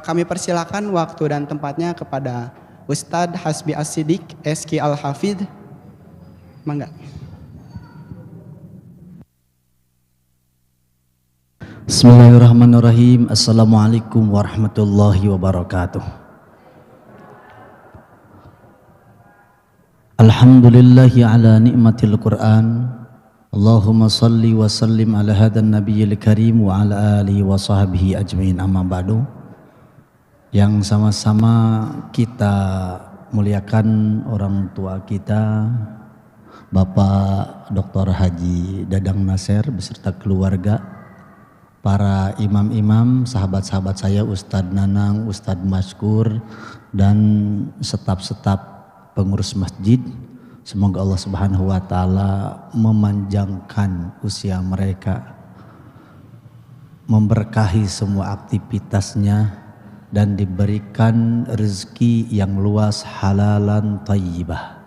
Kami persilakan waktu dan tempatnya kepada Ustadz Hasbi As-Siddiq SQ Al-Hafidh. Mangga. Bismillahirrahmanirrahim. Assalamualaikum warahmatullahi wabarakatuh. Alhamdulillahi ala ni'matil Qur'an. Allahumma salli wa sallim ala hadan nabiyil karim wa ala alihi wa sahbihi ajmain, amma ba'du. Yang sama-sama kita muliakan orang tua kita, Bapak Dr. Haji Dadang Nasir beserta keluarga, para imam-imam, sahabat-sahabat saya, Ustadz Nanang, Ustadz Maskur, dan staf-staf pengurus masjid. Semoga Allah Subhanahu wa Ta'ala memanjangkan usia mereka, memberkahi semua aktivitasnya, dan diberikan rezeki yang luas, halalan thayyibah.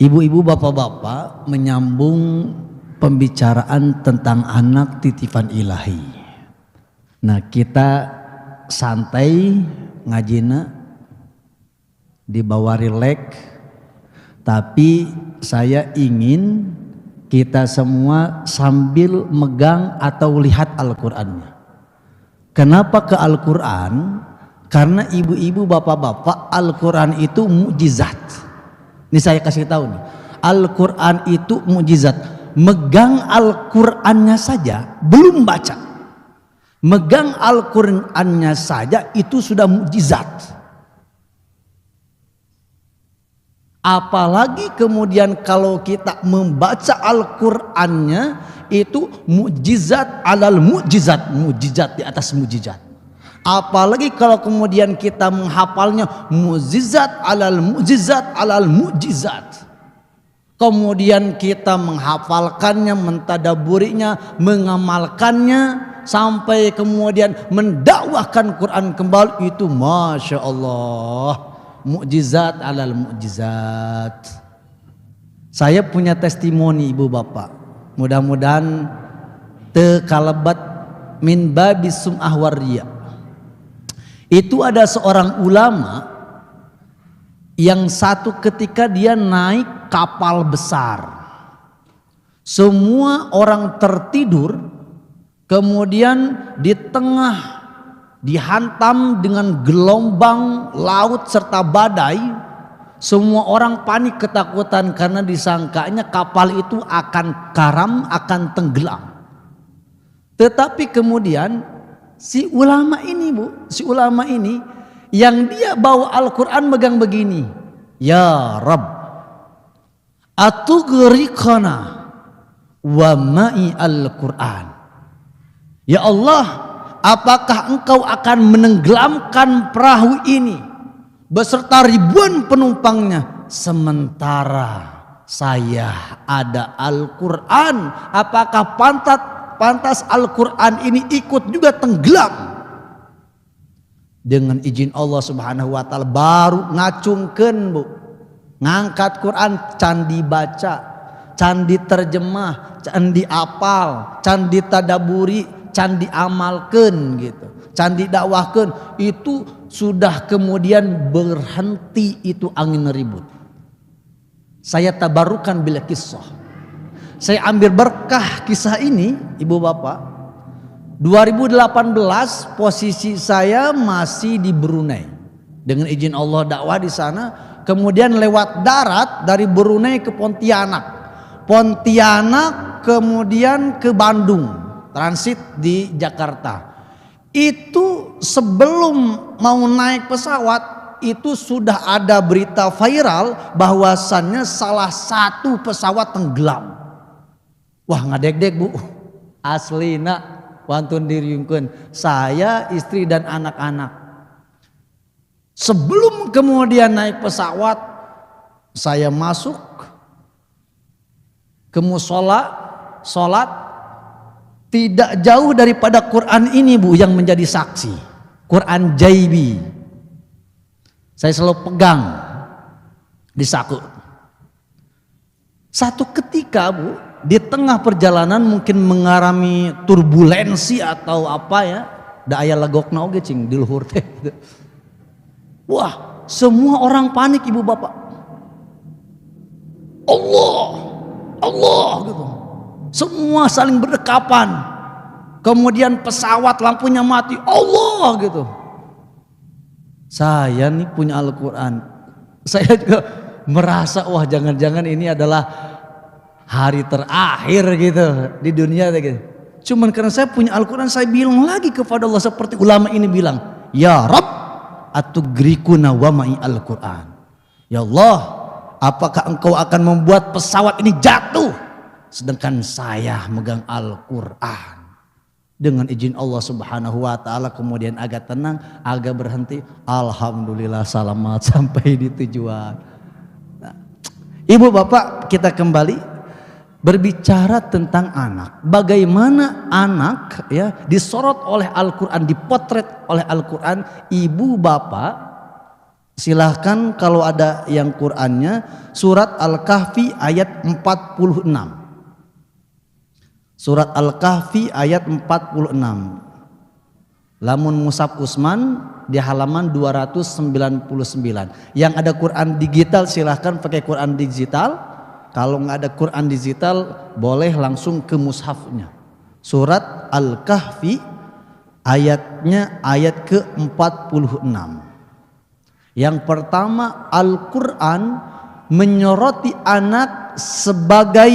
Ibu-ibu, bapak-bapak, menyambung pembicaraan tentang anak titipan ilahi. Nah, kita santai ngajina di bawah rileks, tapi saya ingin kita semua sambil megang atau lihat Al-Qur'annya. Kenapa ke Al-Qur'an? Karena ibu-ibu, bapak-bapak, Al-Qur'an itu mukjizat. Ini saya kasih tahu nih, Al-Qur'an itu mukjizat. Megang Al-Qur'annya saja belum baca, megang Al-Qur'annya saja itu sudah mukjizat. Apalagi kemudian kalau kita membaca Al-Qur'annya, itu mukjizat alal mukjizat, mukjizat di atas mukjizat. Apalagi kalau kemudian kita menghafalnya, mukjizat alal mukjizat alal mukjizat. Kemudian kita menghafalkannya, mentadaburinya, mengamalkannya, sampai kemudian mendakwahkan Quran kembali, itu Masya Allah, mukjizat alal mukjizat. Saya punya testimoni ibu bapak, mudah-mudahan tekalebat min babis sum'ah warriya. Itu ada seorang ulama yang satu ketika dia naik kapal besar, semua orang tertidur, kemudian di tengah dihantam dengan gelombang laut serta badai, semua orang panik ketakutan karena disangkanya kapal itu akan karam, akan tenggelam. Tetapi kemudian si ulama ini yang dia bawa Al-Quran megang begini, ya Rabb, atughriqana wa ma'i Al-Quran. Ya Allah, apakah engkau akan menenggelamkan perahu ini beserta ribuan penumpangnya sementara saya ada Al-Quran? Apakah pantas Al-Quran ini ikut juga tenggelam? Dengan izin Allah Subhanahu wa Ta'ala baru ngacungkeun, Bu, ngangkat Quran, can dibaca, can diterjemah, can diapal, can ditadaburi, can diamalkeun gitu, can didakwahkeun. Itu sudah kemudian berhenti itu angin ribut. Saya tabarukan bila kisah, saya ambil berkah kisah ini ibu bapak. 2018 posisi saya masih di Brunei, dengan izin Allah dakwah di sana. Kemudian lewat darat dari Brunei ke Pontianak, kemudian ke Bandung, transit di Jakarta. Itu sebelum mau naik pesawat itu sudah ada berita viral bahwasannya salah satu pesawat tenggelam. Wah, ngadeg-deg, Bu, aslina wantun diriungkeun saya, istri dan anak-anak. Sebelum kemudian naik pesawat, saya masuk ke musola, sholat. Tidak jauh daripada Quran ini, Bu, yang menjadi saksi. Quran jaibi, saya selalu pegang di saku. Satu ketika, Bu, di tengah perjalanan mungkin mengalami turbulensi atau apa ya, Da aya legokna oge cing di luhur teh. Wah, semua orang panik ibu bapak. Allah, Allah gitu. Semua saling berdekapan. Kemudian pesawat lampunya mati. Allah gitu. Saya nih punya Al-Quran. Saya juga merasa wah jangan-jangan ini adalah hari terakhir gitu di dunia gitu. Cuman karena saya punya Al-Quran, saya bilang lagi kepada Allah seperti ulama ini bilang, ya Rabb atugrikuna wa ma'i Al-Quran. Ya Allah, apakah engkau akan membuat pesawat ini jatuh sedangkan saya megang Al-Quran? Dengan izin Allah Subhanahu wa taala kemudian agak tenang, agak berhenti. Alhamdulillah selamat sampai di tujuan. Nah, ibu bapak, kita kembali berbicara tentang anak. Bagaimana anak ya disorot oleh Al-Quran, dipotret oleh Al-Quran. Ibu bapak silahkan kalau ada yang Qurannya, surat Al-Kahfi ayat 46. Surat Al-Kahfi ayat 46. Lamun Musab Usman di halaman 299. Yang ada Quran digital silahkan pakai Quran digital. Kalau nggak ada Quran digital boleh langsung ke mushafnya. Surat Al-Kahfi ayatnya ayat ke-46. Yang pertama, Al-Quran menyoroti anak sebagai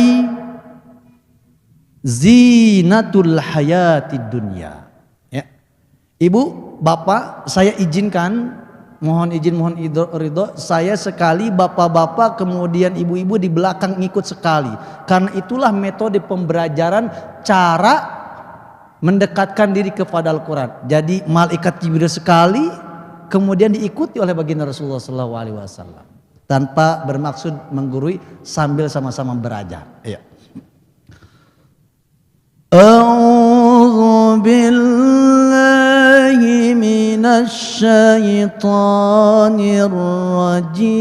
zinatul hayatid dunya. Ya. Ibu, bapak, saya izinkan, mohon izin, mohon ridho, saya sekali, bapak-bapak, kemudian ibu-ibu di belakang ngikut sekali. Karena itulah metode pembelajaran cara mendekatkan diri kepada Al-Quran. Jadi malaikat Jibril sekali, kemudian diikuti oleh baginda Rasulullah SAW tanpa bermaksud menggurui, sambil sama-sama belajar. Iya. A'udzu billahi minasy syaithanir rajim.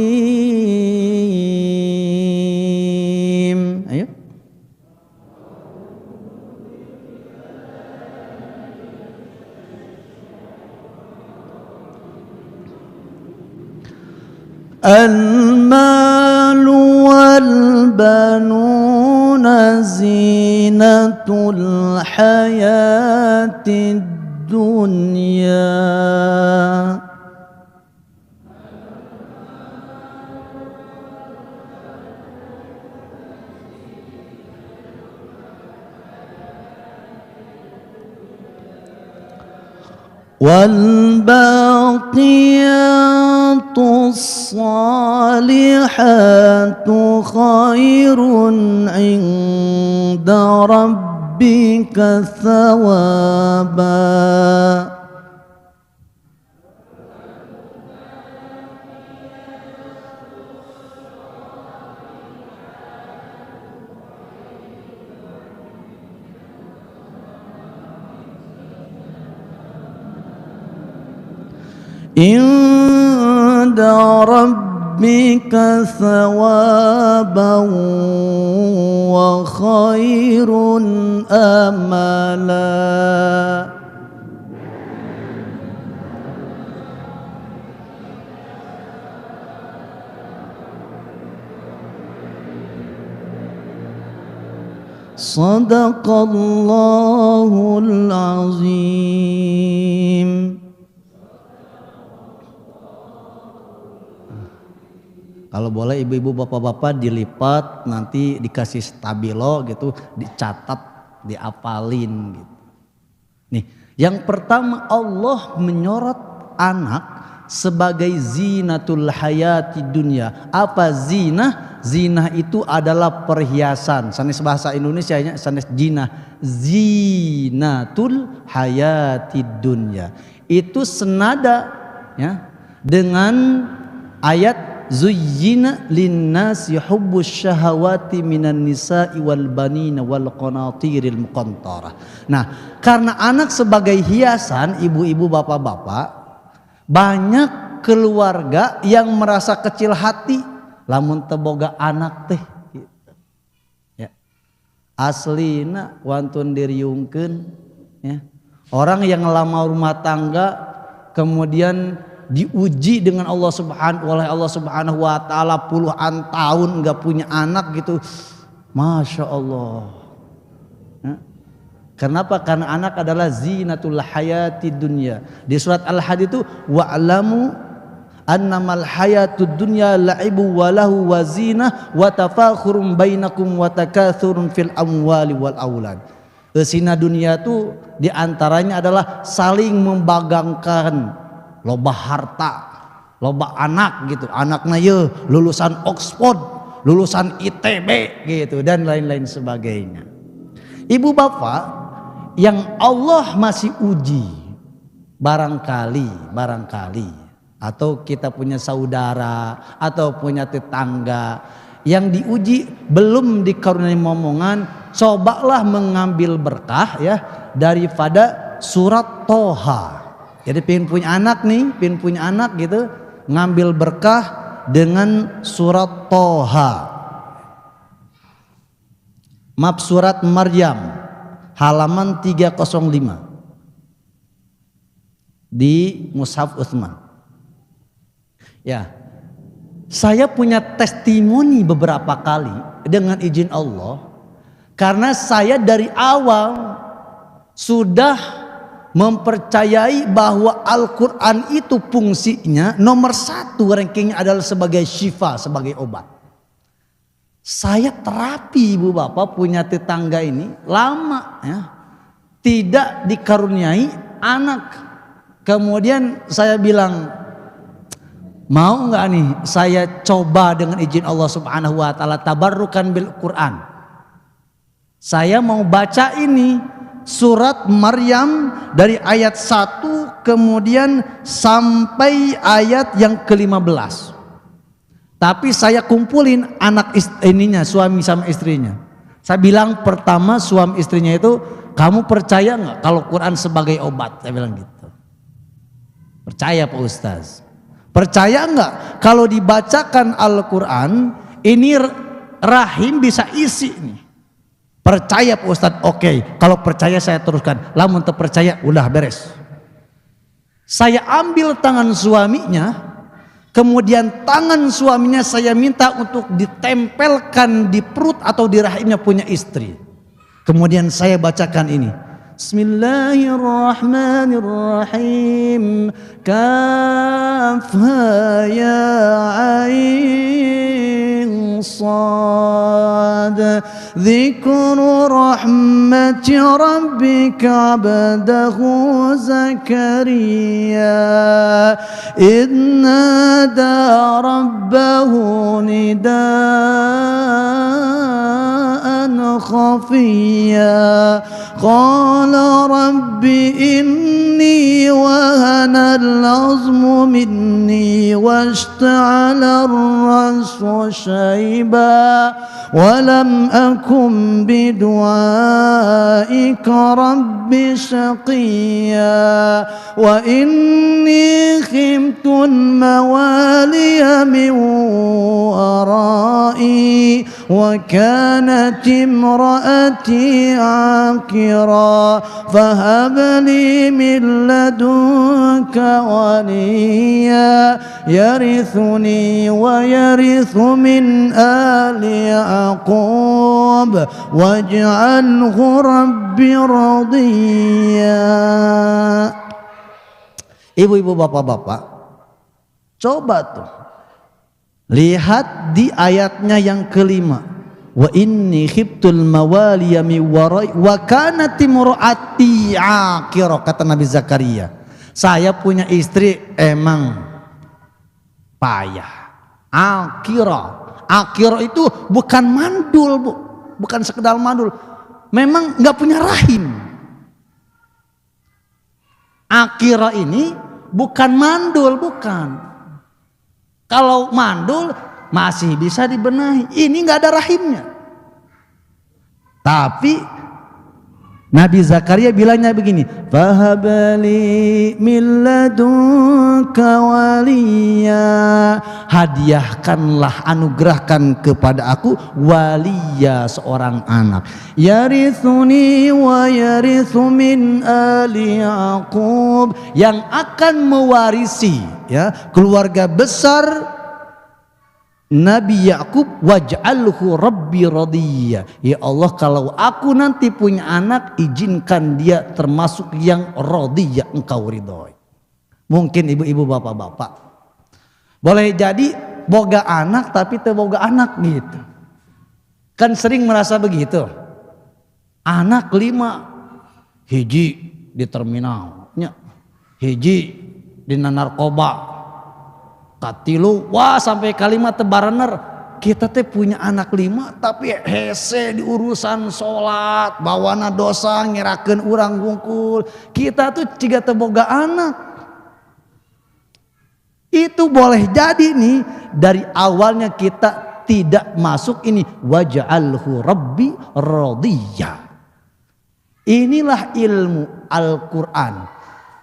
Ayo. Al-malu wal-banuna zinatul hayatid dunya. والباقيات الصالحات خير عند ربك ثوابا. Inda rabbika thawaban wa khairun amala. Sadaqallahul azim. Kalau boleh ibu-ibu bapak-bapak dilipat, nanti dikasih stabilo gitu, dicatat, diapalin gitu. Nih, yang pertama Allah menyorot anak sebagai zinatul hayati dunia. Apa zina? Zina itu adalah perhiasan. Sanes bahasa Indonesianya sanes jinah. Zinatul hayati dunia. Itu senada ya dengan ayat Zuyyina linnasi hubbus syahawati minan nisa'i wal banina wal qanatiril muqantarah. Nah, karena anak sebagai hiasan, ibu-ibu bapak-bapak, banyak keluarga yang merasa kecil hati lamun teboga anak teh gitu. Ya. Aslina wantun diriungkeun ya. Orang yang ngelamar rumah tangga kemudian diuji dengan Allah Subhanahu wa taala puluhan tahun nggak punya anak gitu. Masya Allah. Kenapa? Karena anak adalah zinatul hayati dunya. Di surat Al-Hadid itu wa'lamu annamal hayatud dunya la'ibu wa lahu wa zinah wa tafakhurum bainakum wa takathurun fil amwali wal aulad. Zina dunia itu diantaranya adalah saling membanggakan, loba harta, loba anak gitu. Anaknya ya lulusan Oxford, lulusan ITB gitu dan lain-lain sebagainya. Ibu bapak yang Allah masih uji, barangkali atau kita punya saudara atau punya tetangga yang diuji belum dikaruniai momongan, cobalah mengambil berkah ya daripada surat Toha. Jadi pengen punya anak gitu, ngambil berkah dengan surat Toha. Maaf, surat Maryam halaman 305 di Mushaf Utsman. Ya, saya punya testimoni beberapa kali dengan izin Allah, karena saya dari awal sudah mempercayai bahwa Al-Quran itu fungsinya nomor satu rankingnya adalah sebagai syifa, sebagai obat. Saya terapi ibu bapak punya tetangga ini lama ya, tidak dikaruniai anak. Kemudian saya bilang, mau nggak nih saya coba dengan izin Allah Subhanahu wa taala tabarrukan bil Quran. Saya mau baca ini surat Maryam dari ayat 1 kemudian sampai ayat yang ke-15. Tapi saya kumpulin anak ininya, suami sama istrinya. Saya bilang pertama suami istrinya itu, kamu percaya nggak kalau Quran sebagai obat? Saya bilang gitu. Percaya Pak Ustaz. Percaya nggak kalau dibacakan Al-Quran ini rahim bisa isi nih? Percaya Pak Ustaz. Oke, kalau percaya saya teruskan. Lamun terpercaya udah beres. Saya ambil tangan suaminya, kemudian tangan suaminya saya minta untuk ditempelkan di perut atau di rahimnya punya istri. Kemudian saya bacakan ini. Bismillahirrahmanirrahim. Kafha ya ain sad. Dzikru rahmati rabbika abdahu Zakaria idh nada rabbahu nidaan khafiyya qala rabbi inni wahana al-'azmu minni washta'ala ar-ra'su shayba walam akum bidu'aika rabbi shaqiyya wa inni khiftul mawaliya min warai wa kanat imraati akira fahab li min ladunka waliya yarithuni wa yarithu min ali Yaqub waj'alhu rabbi radiyya. Ibu-ibu bapak-bapak, coba tuh lihat di ayatnya yang kelima, wa inni khiftul mawaliya min warai wa kanat imraati aqira, kata Nabi Zakaria, saya punya istri emang payah. Akira itu bukan mandul, Bu. Bukan sekedar mandul. Memang nggak punya rahim. Akira ini bukan mandul, bukan. Kalau mandul masih bisa dibenahi. Ini nggak ada rahimnya. Tapi Nabi Zakaria bilangnya begini, fahabali min ladun waliya, hadiahkanlah, anugerahkan kepada aku waliya, seorang anak, yarithuni wa yarithu min ali Yaqub, yang akan mewarisi ya keluarga besar Nabi Yakub, waj'alhu rabbi radiyya. Ya Allah, kalau aku nanti punya anak, izinkan dia termasuk yang radiyya, engkau ridhoi. Mungkin ibu-ibu, bapak-bapak boleh jadi boga anak tapi teu boga anak gitu. Kan sering merasa begitu. Anak 5, hiji di terminalnya, hiji di narkoba, katilu, wah sampai kalimat tebarener. Kita teh punya anak 5 tapi hese di urusan sholat, bawana dosa, ngerakeun urang gungkul. Kita tuh ciga teu boga anak. Itu boleh jadi nih dari awalnya kita tidak masuk ini waj'alhu rabbi radiyya. Inilah ilmu Al-Quran.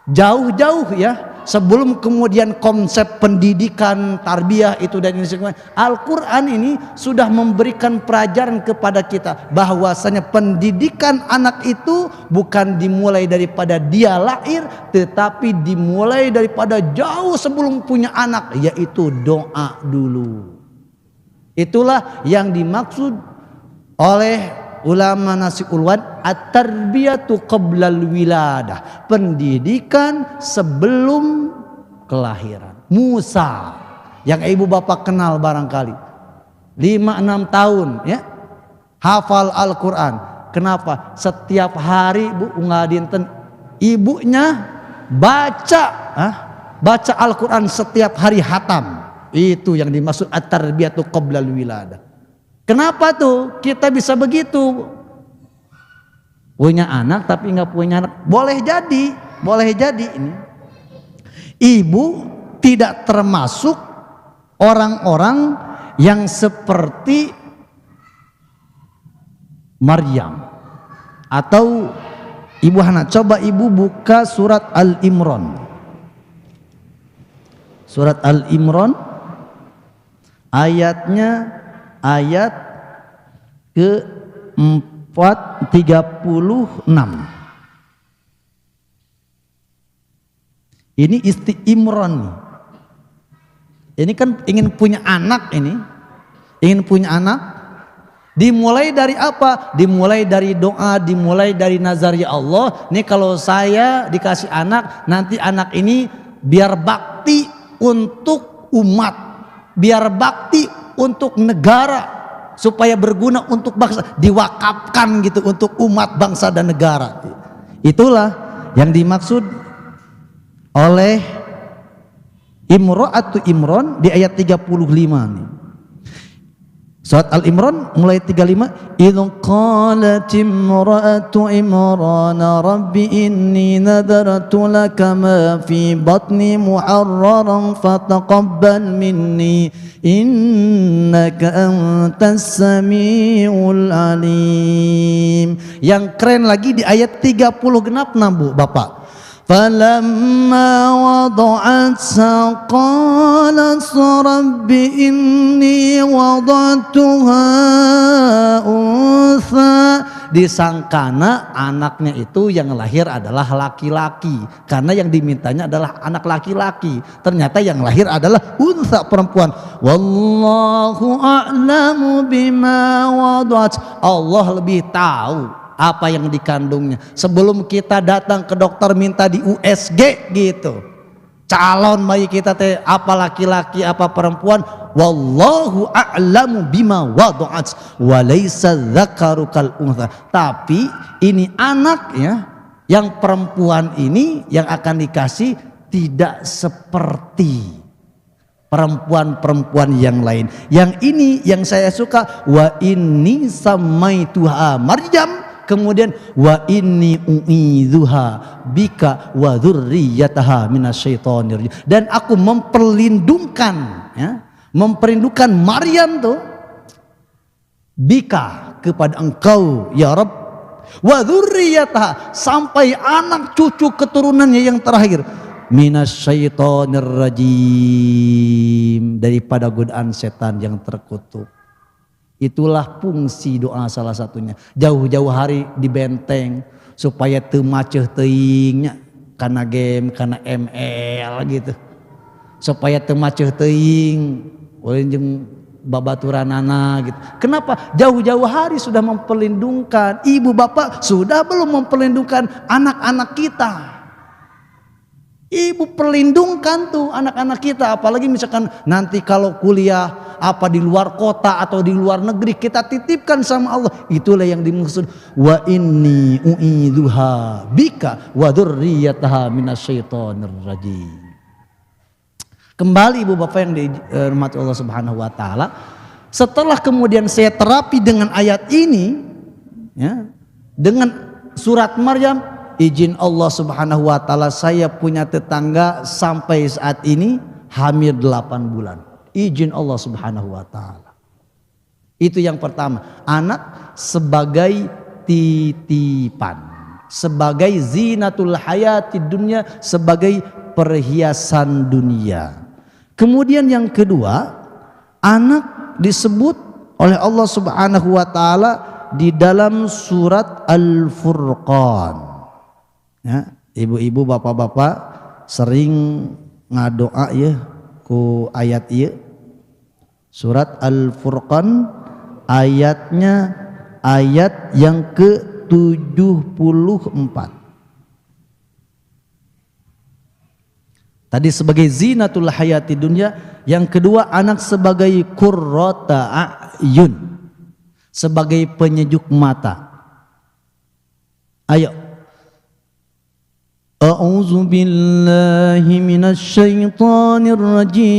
Jauh-jauh ya, sebelum kemudian konsep pendidikan, tarbiyah itu dan ini semua, Al-Quran ini sudah memberikan pelajaran kepada kita bahwasanya pendidikan anak itu bukan dimulai daripada dia lahir, tetapi dimulai daripada jauh sebelum punya anak, yaitu doa dulu. Itulah yang dimaksud oleh ulama Nasiul Wan, at-tarbiyatu qablal wiladah, pendidikan sebelum kelahiran. Musa yang ibu bapak kenal barangkali 5-6 tahun ya, hafal Al-Quran. Kenapa? Setiap hari bu ngadinten ibunya baca Al-Quran setiap hari hatam. Itu yang dimaksud at-tarbiyatu qablal wiladah. Kenapa tuh kita bisa begitu? Punya anak tapi nggak punya anak. Boleh jadi ini ibu tidak termasuk orang-orang yang seperti Maryam atau Ibu Hana. Coba ibu buka surat Al-Imran. Surat Al-Imran ayatnya ayat ke-436. Ini istri Imran. Ini kan ingin punya anak ini. Ingin punya anak. Dimulai dari apa? Dimulai dari doa, dimulai dari nazar, ya Allah, nih kalau saya dikasih anak, nanti anak ini biar bakti untuk umat, biar bakti untuk negara, supaya berguna untuk bangsa, diwakafkan gitu untuk umat, bangsa dan negara. Itulah yang dimaksud oleh Imra'atu Imran di ayat 35 nih. Surat Al-Imran mulai 35. Idh qalat imra'atu Imran rabbi inni nadartu laka ma fi batni muharraran fataqabbal minni innaka antas samiul alim. Yang keren lagi di ayat 30 genap Bu Bapak. فَلَمَّا وَضَعَتْهَا قَالَتْ رَبِّ إِنِّي وَضَعْتُهَا أُنْثَى. Disangkana anaknya itu yang lahir adalah laki-laki, karena yang dimintanya adalah anak laki-laki. Ternyata yang lahir adalah unsa, perempuan. Wallahu a'lamu bima wada'at. Allah lebih tahu apa yang dikandungnya. Sebelum kita datang ke dokter minta di USG gitu, calon bayi kita teh apa laki-laki apa perempuan, wallahu a'lamu bima wada'at wa laisa dzakaru kal untha. Tapi ini anak ya, yang perempuan ini yang akan dikasih tidak seperti perempuan-perempuan yang lain. Yang ini yang saya suka, wa inni samaituha Maryam. Kemudian wa inni u'idzuha bika wa dzurriyyataha minasyaitonir rajim. Dan aku memperlindungkan ya, memperlindungkan Maryam tuh bika kepada engkau ya Rabb, wa dzurriyyataha sampai anak cucu keturunannya yang terakhir, minasyaitonir rajim, daripada godaan setan yang terkutuk. Itulah fungsi doa salah satunya. Jauh-jauh hari di benteng supaya teu maceh teuingnya karena game, karena ML gitu. Supaya teu maceh teuing ulin jeung babaturanana gitu. Kenapa? Jauh-jauh hari sudah memperlindungkan. Ibu bapak sudah belum memperlindungkan anak-anak kita. Ibu perlindungkan tuh anak-anak kita, apalagi misalkan nanti kalau kuliah apa di luar kota atau di luar negeri, kita titipkan sama Allah. Itulah yang dimaksud wa inni u'idzuha bika wa dzurriyyataha minasyaitonir rajim. Kembali ibu bapak yang dirahmati Allah Subhanahu wa taala, setelah kemudian saya terapi dengan ayat ini ya, dengan surat Maryam, izin Allah Subhanahu wa taala saya punya tetangga sampai saat ini hamil 8 bulan. Izin Allah Subhanahu wa taala. Itu yang pertama, anak sebagai titipan, sebagai zinatul hayati dunia, sebagai perhiasan dunia. Kemudian yang kedua, anak disebut oleh Allah Subhanahu wa taala di dalam surat Al-Furqan. Ya, ibu-ibu, bapak-bapak sering ngadoa ya ku ayat ieu. Surat Al-Furqan ayatnya ayat yang ke-74. Tadi sebagai zinatul hayati dunya, yang kedua anak sebagai qurrata a'yun, sebagai penyejuk mata. Ayo. A'udzu billahi minasy syaithanir rajim.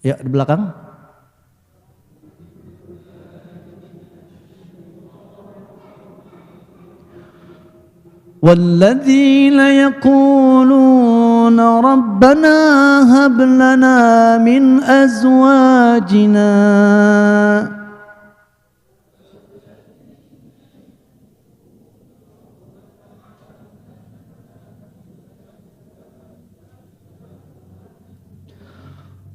Ya, di belakang. والذين يقولون ربنا هب لنا من أزواجنا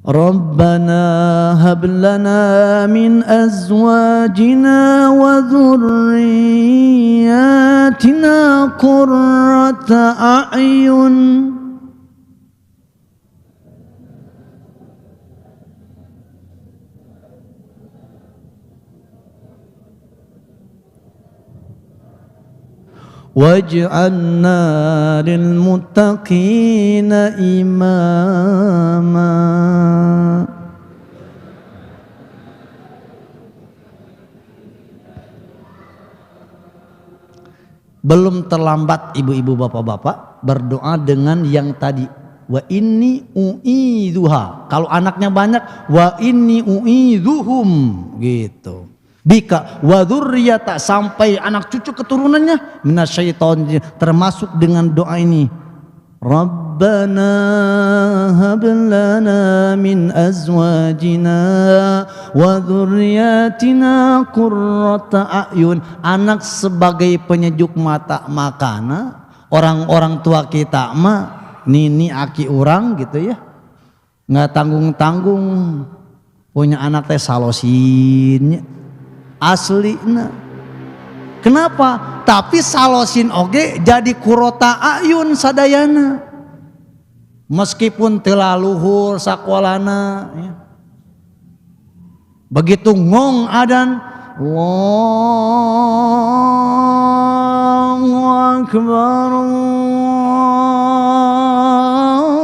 ربنا هب لنا من أزواجنا وذرياتنا قرة أعين waj'alna lil muttaqina imama. Belum terlambat ibu-ibu, bapak-bapak berdoa dengan yang tadi, wa inni u'idzuha. Kalau anaknya banyak, wa inni u'idzuhum gitu. Bika wa dzurriyyata, sampai anak cucu keturunannya, minasyaiton, termasuk dengan doa ini. Rabbana hab lana min azwajina wa dzurriyyatina qurrata a'yun. Anak sebagai penyejuk mata, makana orang-orang tua kita mah nini aki urang gitu ya, nggak tanggung-tanggung punya anak teh salosin asli. Nah, kenapa? Tapi salosin oge jadi kurota ayun sadayana, meskipun telah luhur sakolana ya. Begitu ngong adan, Allahu akbar,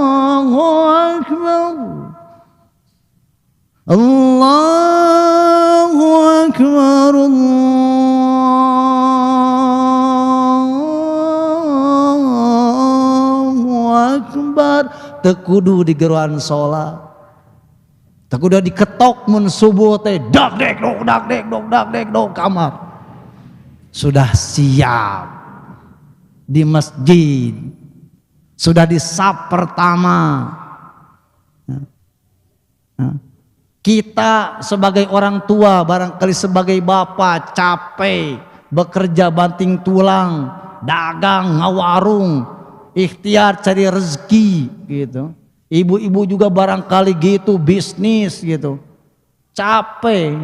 Allahu akbar, Allahu akbar, Allahu akbar. Tekudu di geruan sholat, tekudu diketok mun subuh teh, dak dek dok kamar. Sudah siap di masjid, sudah di saf pertama. Kita sebagai orang tua, barangkali sebagai bapak capek bekerja banting tulang dagang, ngawarung, ikhtiar cari rezeki gitu. Ibu-ibu juga barangkali gitu, bisnis gitu. Capek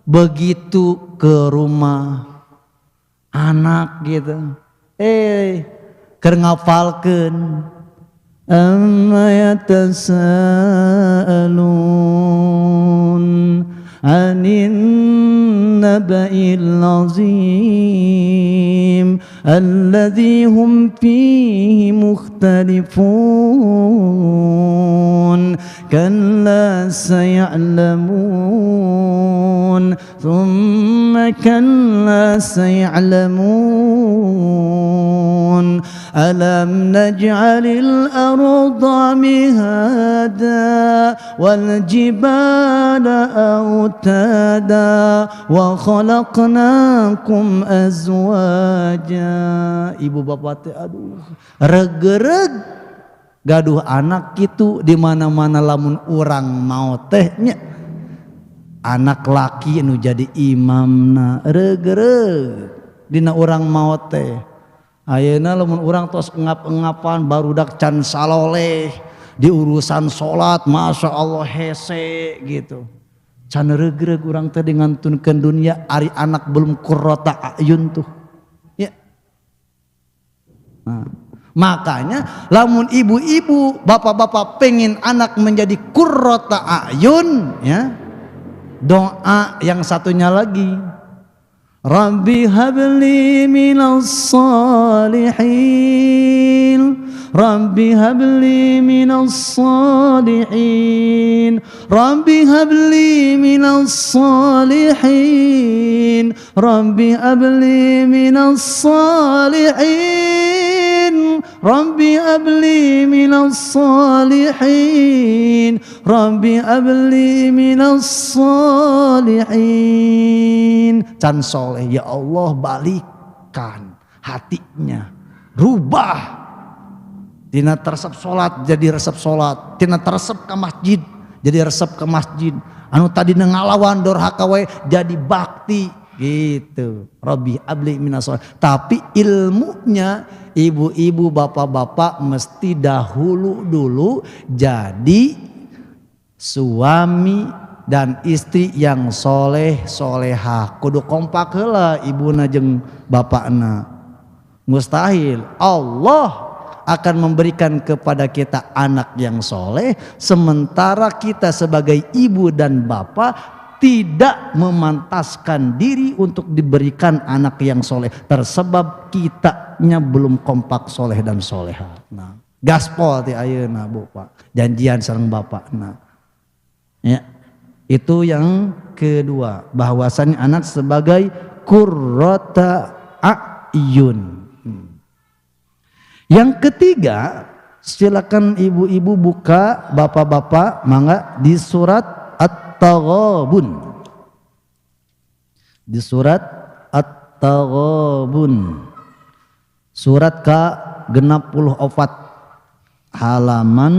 begitu ke rumah anak gitu. Keur ngapalkeun amma yatasaalun anin naba'il azim alladzi hum fihi mukhtalifun kalla saya'lamun thumma kalla saya'lamun alam naj'alil arda mihada wal jibala autada wa khalaqnakum azwaja. Ibu bapak teh aduh regereg gaduh anak kitu di mana-mana lamun urang mau teh nya anak laki nu jadi imamna regereg dina urang mau teh. Ayeuna lamun urang tos engap-engapan barudak can saloleh di urusan salat masya Allah hese gitu. Can regreg urang teh ngantunkeun dunia ari anak belum qurrata ayun tuh. Ya. Nah, makanya lamun ibu-ibu, bapak-bapak pengen anak menjadi qurrata ayun ya. Doa yang satunya lagi Rabbi habli minas salihin Rabbi habli minas salihin Rabbi habli minas salihin Rabbi habli minas salihin Rabbi habli minas salihin Rabbi habli minas salihin. Can soleh ya Allah balikan hatinya, rubah tina teresep salat jadi resep salat, tina teresep ke masjid jadi resep ke masjid, anu tadi ngalawan dorhaka we jadi bakti gitu. Rabbi abli minas salihin. Tapi ilmunya ibu-ibu bapak-bapak mesti dahulu dulu jadi suami dan istri yang soleh solehah. Kudu kompak heula ibuna jeung bapakna. Mustahil Allah akan memberikan kepada kita anak yang soleh sementara kita sebagai ibu dan bapak tidak memantaskan diri untuk diberikan anak yang soleh tersebab kitanya belum kompak soleh dan solehah. Nah, gaspol ti ayeuna Bu Pak janjian sareng bapakna ya. Itu yang kedua, bahwasannya anak sebagai qurrata a'yun. Yang ketiga, silakan ibu-ibu buka, bapak-bapak mangga di surat At-Taghabun. Di surat At-Taghabun. Surat ke-64 halaman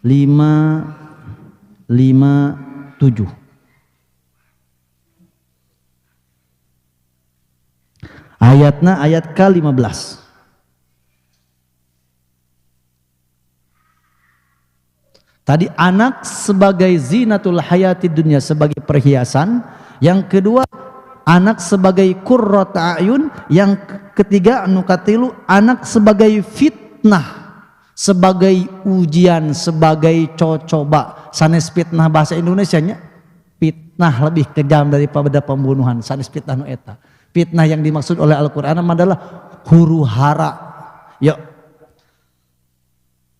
557. Ayatna ayat ke-15. Tadi anak sebagai zinatul hayati dunia, sebagai perhiasan. Yang kedua anak sebagai qurrata ayun. Yang ketiga anu katilu anak sebagai fitnah, sebagai ujian, sebagai coba. Sanes fitnah bahasa Indonesianya fitnah lebih kejam daripada pembunuhan. Sanes fitnah nu eta. Fitnah yang dimaksud oleh Al-Qur'an adalah huru hara. Yuk.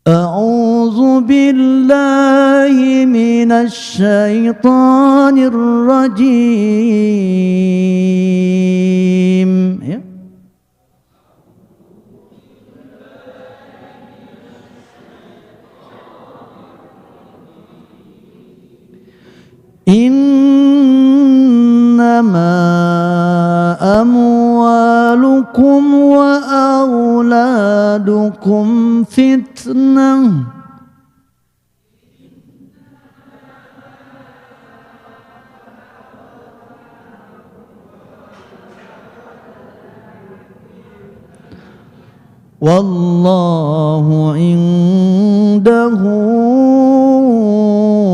A'udzu billahi minasy syaithanir rajim. Ya. Innama amwalukum wa auladukum fitnah Wallahu indahu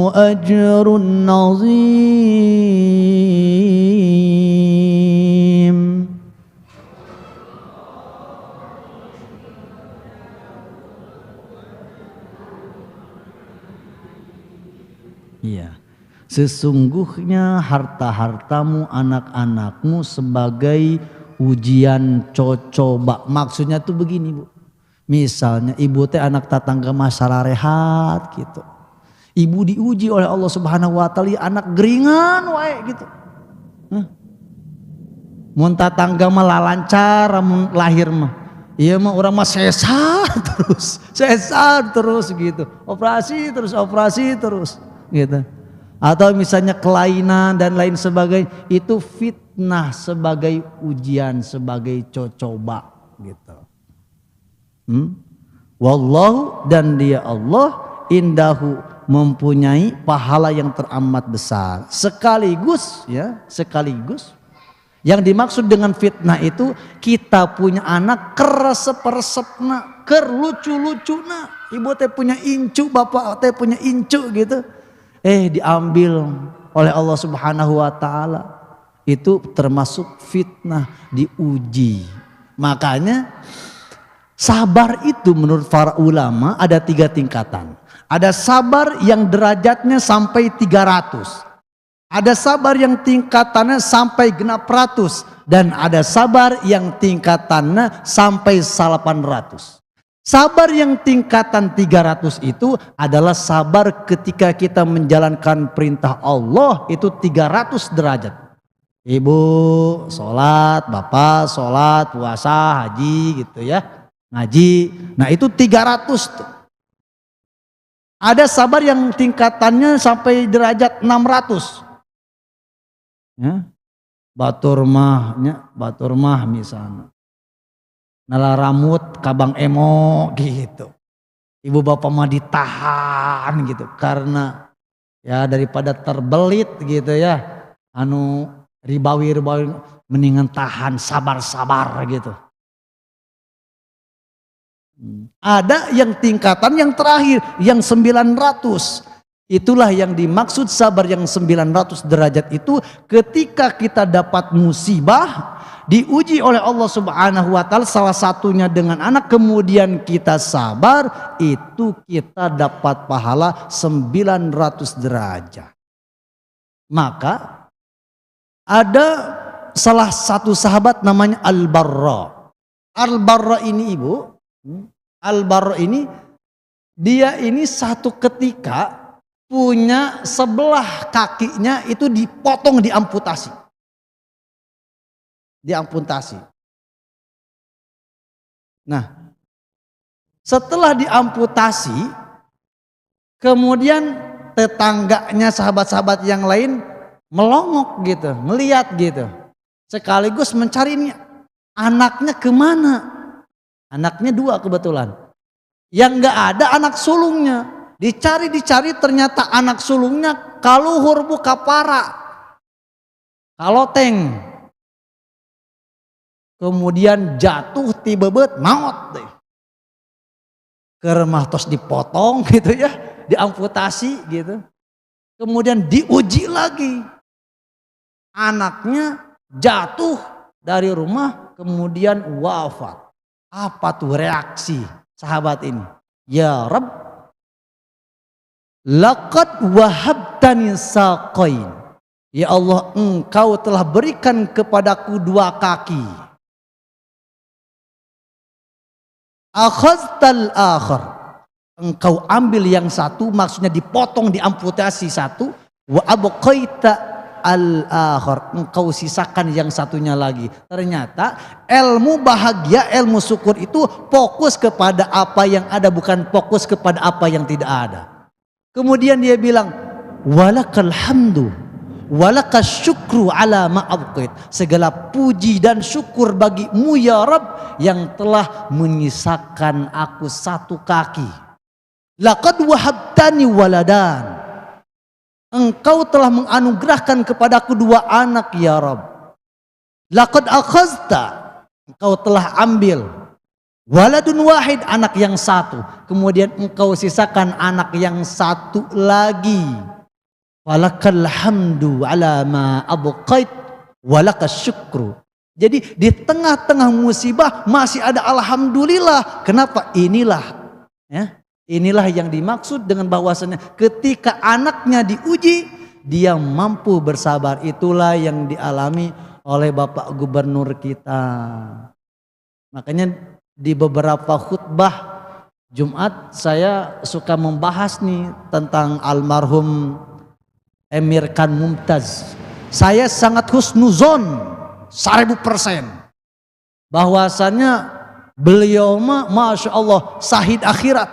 ajrun azim. Iya. Sesungguhnya harta-hartamu, anak-anakmu sebagai ujian coba. Maksudnya tuh begini, Bu. Misalnya ibu teh anak tetangga masalah rehat gitu. Ibu diuji oleh Allah Subhanahu wa taala, anak geringan wae gitu. Mun tetangga mah lancar, mun lahir mah. Iya mah orang mah sesar terus gitu. Operasi terus gitu. Atau misalnya kelainan dan lain sebagainya, itu fitnah sebagai ujian, sebagai coba gitu. Wallahu, dan dia Allah, indahu, mempunyai pahala yang teramat besar. Sekaligus yang dimaksud dengan fitnah itu, kita punya anak keresep-resepna, lucu-lucuna. Ibu teh punya incu, bapak teh punya incu gitu. Diambil oleh Allah Subhanahu wa taala. Itu termasuk fitnah, diuji. Makanya sabar itu menurut para ulama ada 3 tingkatan. Ada sabar yang derajatnya sampai 300. Ada sabar yang tingkatannya sampai 600. Dan ada sabar yang tingkatannya sampai 800. Sabar yang tingkatan 300 itu adalah sabar ketika kita menjalankan perintah Allah, itu 300 derajat. Ibu sholat, bapak sholat, puasa, haji gitu ya. Ngaji, nah itu 300 tuh. Ada sabar yang tingkatannya sampai derajat 600. Ya. Batur mah misalnya. Nala rambut kabang emo gitu. Ibu bapak mah ditahan gitu karena ya daripada terbelit gitu ya. Ribawi mendingan tahan, sabar gitu. Ada yang tingkatan yang terakhir yang 900. Itulah yang dimaksud sabar yang 900 derajat itu, ketika kita dapat musibah, diuji oleh Allah Subhanahu wa taala, salah satunya dengan anak, kemudian kita sabar, itu kita dapat pahala 900 derajat. Maka ada salah satu sahabat namanya Al-Barra. Al-Barra ini Ibu, Al-Barra ini dia ini satu ketika punya sebelah kakinya itu dipotong, diamputasi. Nah, setelah diamputasi, kemudian tetangganya, sahabat-sahabat yang lain melongok gitu, melihat gitu, sekaligus mencari ini anaknya kemana. Anaknya 2 kebetulan, yang nggak ada anak sulungnya. Dicari ternyata anak sulungnya kaluhur buka para, kaloteng. Kemudian jatuh ti bebet maut deh. Keremah tos dipotong gitu ya, diamputasi gitu. Kemudian diuji lagi. Anaknya jatuh dari rumah kemudian wafat. Apa tuh reaksi sahabat ini? Ya Rabb, laqad wahabtani saqain. Ya Allah, engkau telah berikan kepadaku 2 kaki. Akhaztal akhar, engkau ambil yang satu, maksudnya dipotong, diamputasi satu. Wa abqaita al akhar, engkau sisakan yang satunya lagi. Ternyata ilmu bahagia, ilmu syukur itu fokus kepada apa yang ada, bukan fokus kepada apa yang tidak ada. Kemudian dia bilang, walakal hamdu walakas syukru ala ma'abqait. Segala puji dan syukur bagimu ya Rabb, yang telah menyisakan aku 1 kaki. Laqad wahabtani waladan, engkau telah menganugerahkan kepadaku 2 anak ya Rabb. Laqad akhazta, engkau telah ambil. Waladun wahid, anak yang satu. Kemudian engkau sisakan anak yang satu lagi. Walakal hamdu ala ma abqait walakas syukru. Jadi di tengah-tengah musibah masih ada alhamdulillah. Kenapa? Inilah yang dimaksud dengan bahwasannya ketika anaknya diuji, dia mampu bersabar. Itulah yang dialami oleh Bapak Gubernur kita. Makanya di beberapa khutbah Jumat saya suka membahas nih tentang almarhum Emir Khan Mumtaz. Saya sangat husnuzon 1000% bahwasannya beliau masya Allah sahid akhirat.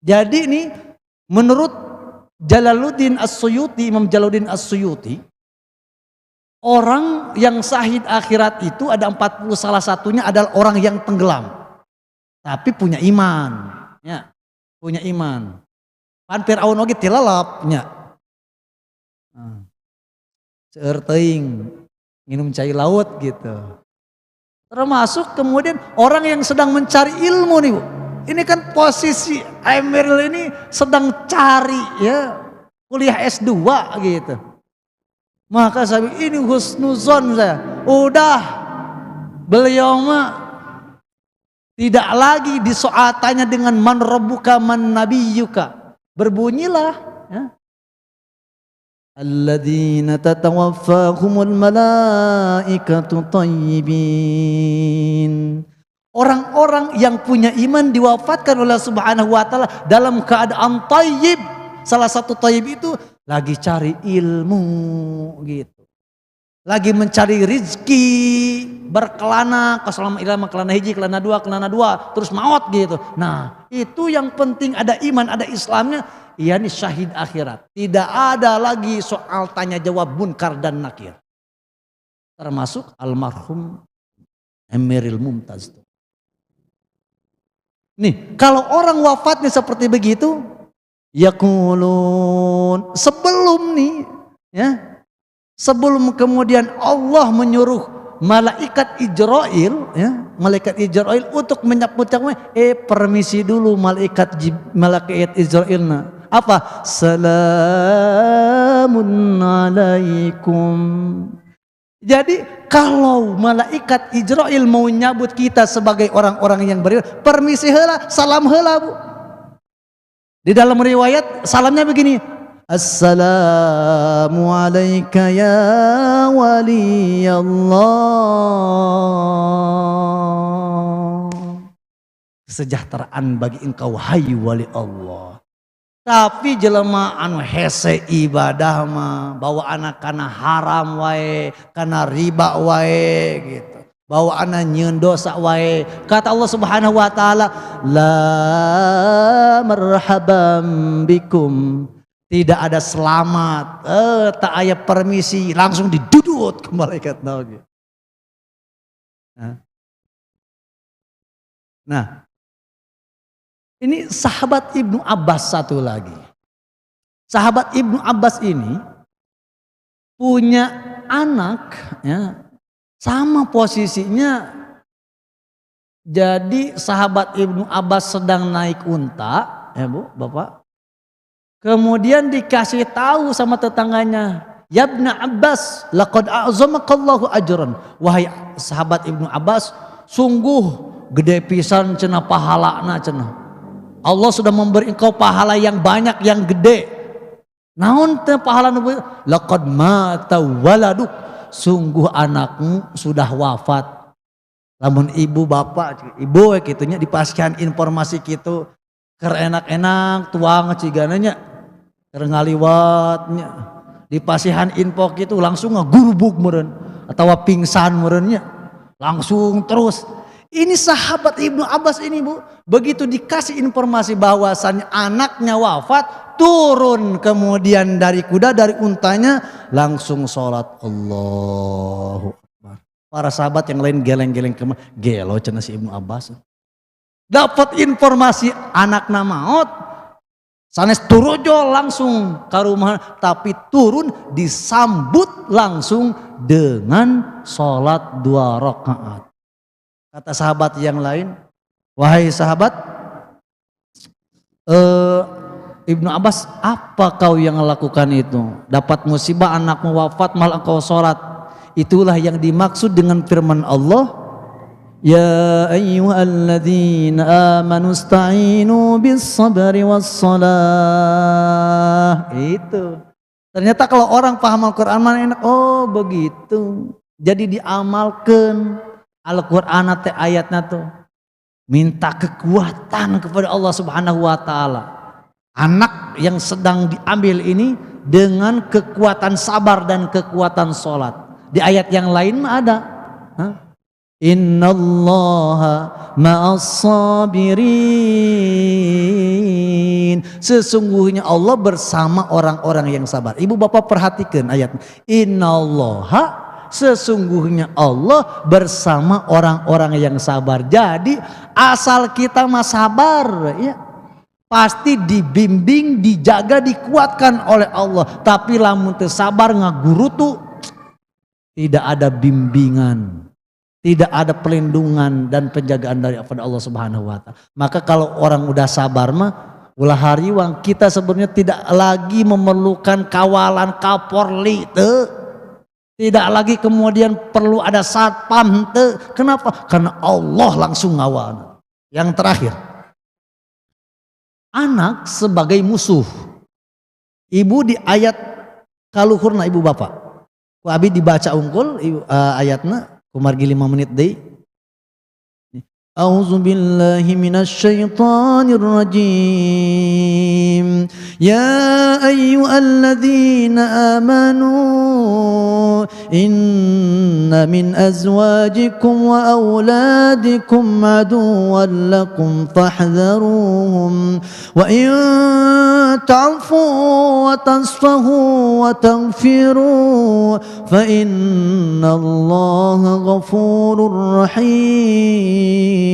Jadi ini menurut Jalaluddin As-Suyuti, Imam Jalaluddin As-Suyuti, orang yang sahid akhirat itu ada 40, salah satunya adalah orang yang tenggelam tapi punya iman, ya, punya iman. Pan Firaun oge tilalapnya. Seueur teuing minum cai laut gitu. Termasuk kemudian orang yang sedang mencari ilmu nih Bu. Ini kan posisi Emeril ini sedang cari ya kuliah S2 gitu. Maka saya ini husnuzon saya. Udah beliau mah tidak lagi disoatannya dengan man rabbuka man nabiyyuka. Berbunyilah ya. Alladzina tatawaffahumul malaikatu thayyibin. Orang-orang yang punya iman diwafatkan oleh Subhanahu wa taala dalam keadaan thayyib. Salah satu thayyib itu lagi cari ilmu gitu. Lagi mencari rizki, berkelana, keselam ilmu kelana hiji, kelana dua, terus maut gitu. Nah, itu yang penting ada iman, ada Islamnya. Ia nih syahid akhirat. Tidak ada lagi soal tanya jawab munkar dan nakir. Termasuk almarhum Emiril Mumtaz. Nih, kalau orang wafatnya seperti begitu, yaqulun, sebelum nih, ya, sebelum kemudian Allah menyuruh malaikat Ijrail, ya, malaikat Ijrail untuk menyebutkan, permisi dulu malaikat Ijrailna. Apa? Salamun alaikum. Jadi kalau malaikat Ijrail mau nyabut kita sebagai orang-orang yang beriman, permisi heula, salam heula Bu. Di dalam riwayat salamnya begini, Assalamu alayka ya waliyallah. Kesejahteraan bagi engkau hai wali Allah. Tapi jelema anu hese ibadah mah bawa anak kana haram wae, kana riba wae gitu. Bawa anak nyeun dosa wae. Kata Allah Subhanahu wa taala, la marhaban bikum. Tidak ada selamat, tak aya permisi, langsung didudut ke malaikat gitu. Nah, ini sahabat Ibnu Abbas satu lagi. Sahabat Ibnu Abbas ini punya anak, ya, sama posisinya. Jadi sahabat Ibnu Abbas sedang naik unta, ya Bu, Bapak. Kemudian dikasih tahu sama tetangganya, ya Ibnu Abbas, laqad a'zamakallahu ajran. Wahai sahabat Ibnu Abbas, sungguh gede pisan cenah pahalana cenah. Allah sudah memberi engkau pahala yang banyak, yang gede. Naon teh pahala nu? Laqad mata waladuk, sungguh anakmu sudah wafat. Lamun ibu bapak, ibu kitunya dipaskan informasi kitu keur enak-enak tuang cigananya keur ngaliwatnya. Dipasihan info kitu langsung ngagurubug meureun atawa pingsan meureunnya. Langsung terus. Ini sahabat Ibnu Abbas ini Bu, begitu dikasih informasi bahwasannya anaknya wafat, turun kemudian dari kuda, dari untanya, langsung sholat. Allahu Akbar. Para sahabat yang lain geleng-geleng kemana? Gelo cenah si Ibnu Abbas. Dapat informasi anakna maut, sanes turujo langsung ke rumah, tapi turun disambut langsung dengan sholat 2 rakaat. Kata sahabat yang lain, wahai sahabat, Ibnu Abbas, apa kau yang lakukan itu? Dapat musibah, anakmu wafat, malah kau sholat. Itulah yang dimaksud dengan firman Allah, ya ayyuhalladzina amanu ista'inu bis sabri was salah. Itu. Ternyata kalau orang paham Al-Quran mana enak, oh begitu. Jadi diamalkan Al-Quran ayatnya tuh. Minta kekuatan kepada Allah Subhanahu wa taala. Anak yang sedang diambil ini dengan kekuatan sabar dan kekuatan sholat. Di ayat yang lain mah ada. Innallaha ma'as sabirin. Sesungguhnya Allah bersama orang-orang yang sabar. Ibu bapak perhatikan ayat. Innallaha, sesungguhnya Allah bersama orang-orang yang sabar. Jadi asal kita mah sabar, ya pasti dibimbing, dijaga, dikuatkan oleh Allah. Tapi lamun teu sabar ngaguru tuh tidak ada bimbingan, tidak ada pelindungan dan penjagaan dari Allah Subhanahu wa taala. Maka kalau orang udah sabar mah ulah hariwang, kita sebenarnya tidak lagi memerlukan kawalan kapolri teu. Tidak lagi kemudian perlu ada satpam teu. Kenapa? Karena Allah langsung ngawal. Yang terakhir, anak sebagai musuh. Ibu di ayat kaluhurna ibu bapak. Ku abi dibaca unggul ayatna kumargi 5 menit deui. A'udzu billahi minasyaitonir rajim. Ya ayyuhalladzina amanu inna min azwajikum wa auladikum aduwwan lakum fahdharuhum wa in ta'fu wa tasfahu wa taghfiru fa innallaha ghafurur rahim.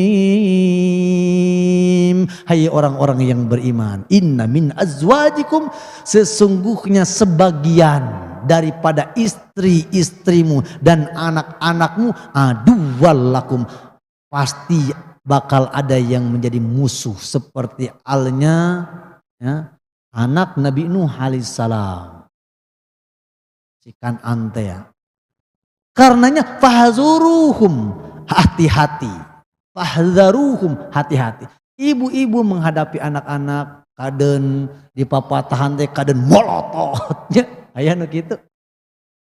Hai orang-orang yang beriman, inna min azwajikum, sesungguhnya sebagian daripada istri-istrimu dan anak-anakmu aduwwal lakum, pasti bakal ada yang menjadi musuh, seperti halnya ya, anak Nabi Nuh alaihissalam, si Kan'an teh ya. Karenanya fahzuruhum, hati-hati, fahzaruhum, hati-hati. Ibu-ibu menghadapi anak-anak kaden di papatahan teh kaden molototnya aya nu kitu.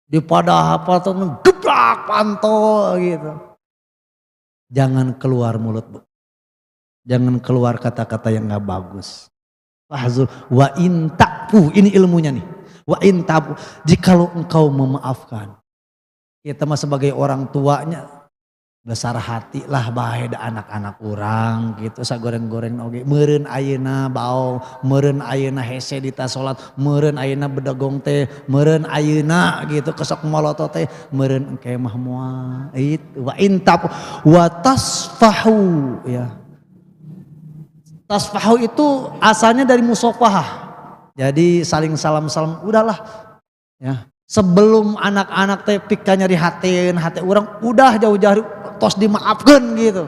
Di pada apa tuh gebrak panto gitu. Jangan keluar mulut, Bu. Jangan keluar kata-kata yang enggak bagus. Fahzur wa intafu, ini ilmunya nih. Wa intafu, jikalau engkau memaafkan. Kita mah sebagai orang tuanya besar hati lah bae da anak-anak orang gitu, sagoreng-goreng oge. Meureun ayeuna baong, meureun ayeuna hese di tas salat, meureun ayeuna bedegong teh, meureun ayeuna gitu kesok molotot teh, meureun engke mah moal. Itu wa intafu wa tasfahu ya. Tasfahu itu asalnya dari musafahah. Jadi saling salam-salam udahlah ya. Sebelum anak-anak teh pika nyari hati orang udah jauh-jauh tos dimaafkan gitu.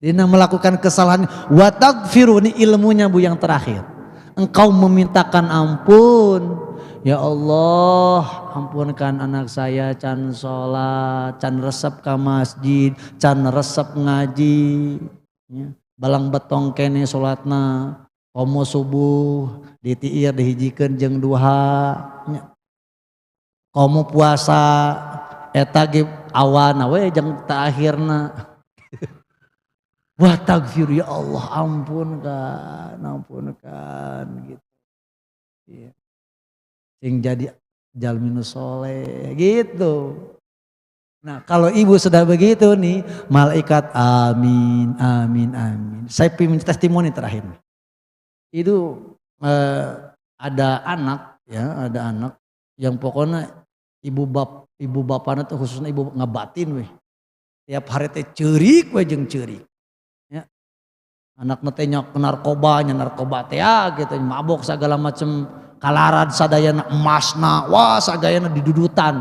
Dina melakukan kesalahan wa taghfiru, ini ilmunya Bu yang terakhir. Engkau memintakan ampun. Ya Allah, ampunkan anak saya can salat, can resep ka masjid, can resep ngaji. Ya. Balang betong kene salatna, komo subuh ditiir dihijikeun jeung duha. Ya. Komo puasa eta ge awana we jeung terakhirna. Wa taghfir, ya Allah ampunkan gitu. Iya. Sing jadi jalminus soleh gitu. Nah kalau ibu sudah begitu nih, malaikat amin amin amin. Saya pimpin testimoni terakhir. Itu ada anak ya, ada anak yang pokoknya ibu bapana tuh khususnya ibu ngebatin weh. Tiap hari teh ceurik we jeung ceurik. Ya. Anakna teh nyok narkoba teh ya gitu, mabok segala macam kalaran sadayana emasna, wah sagayana didudutan.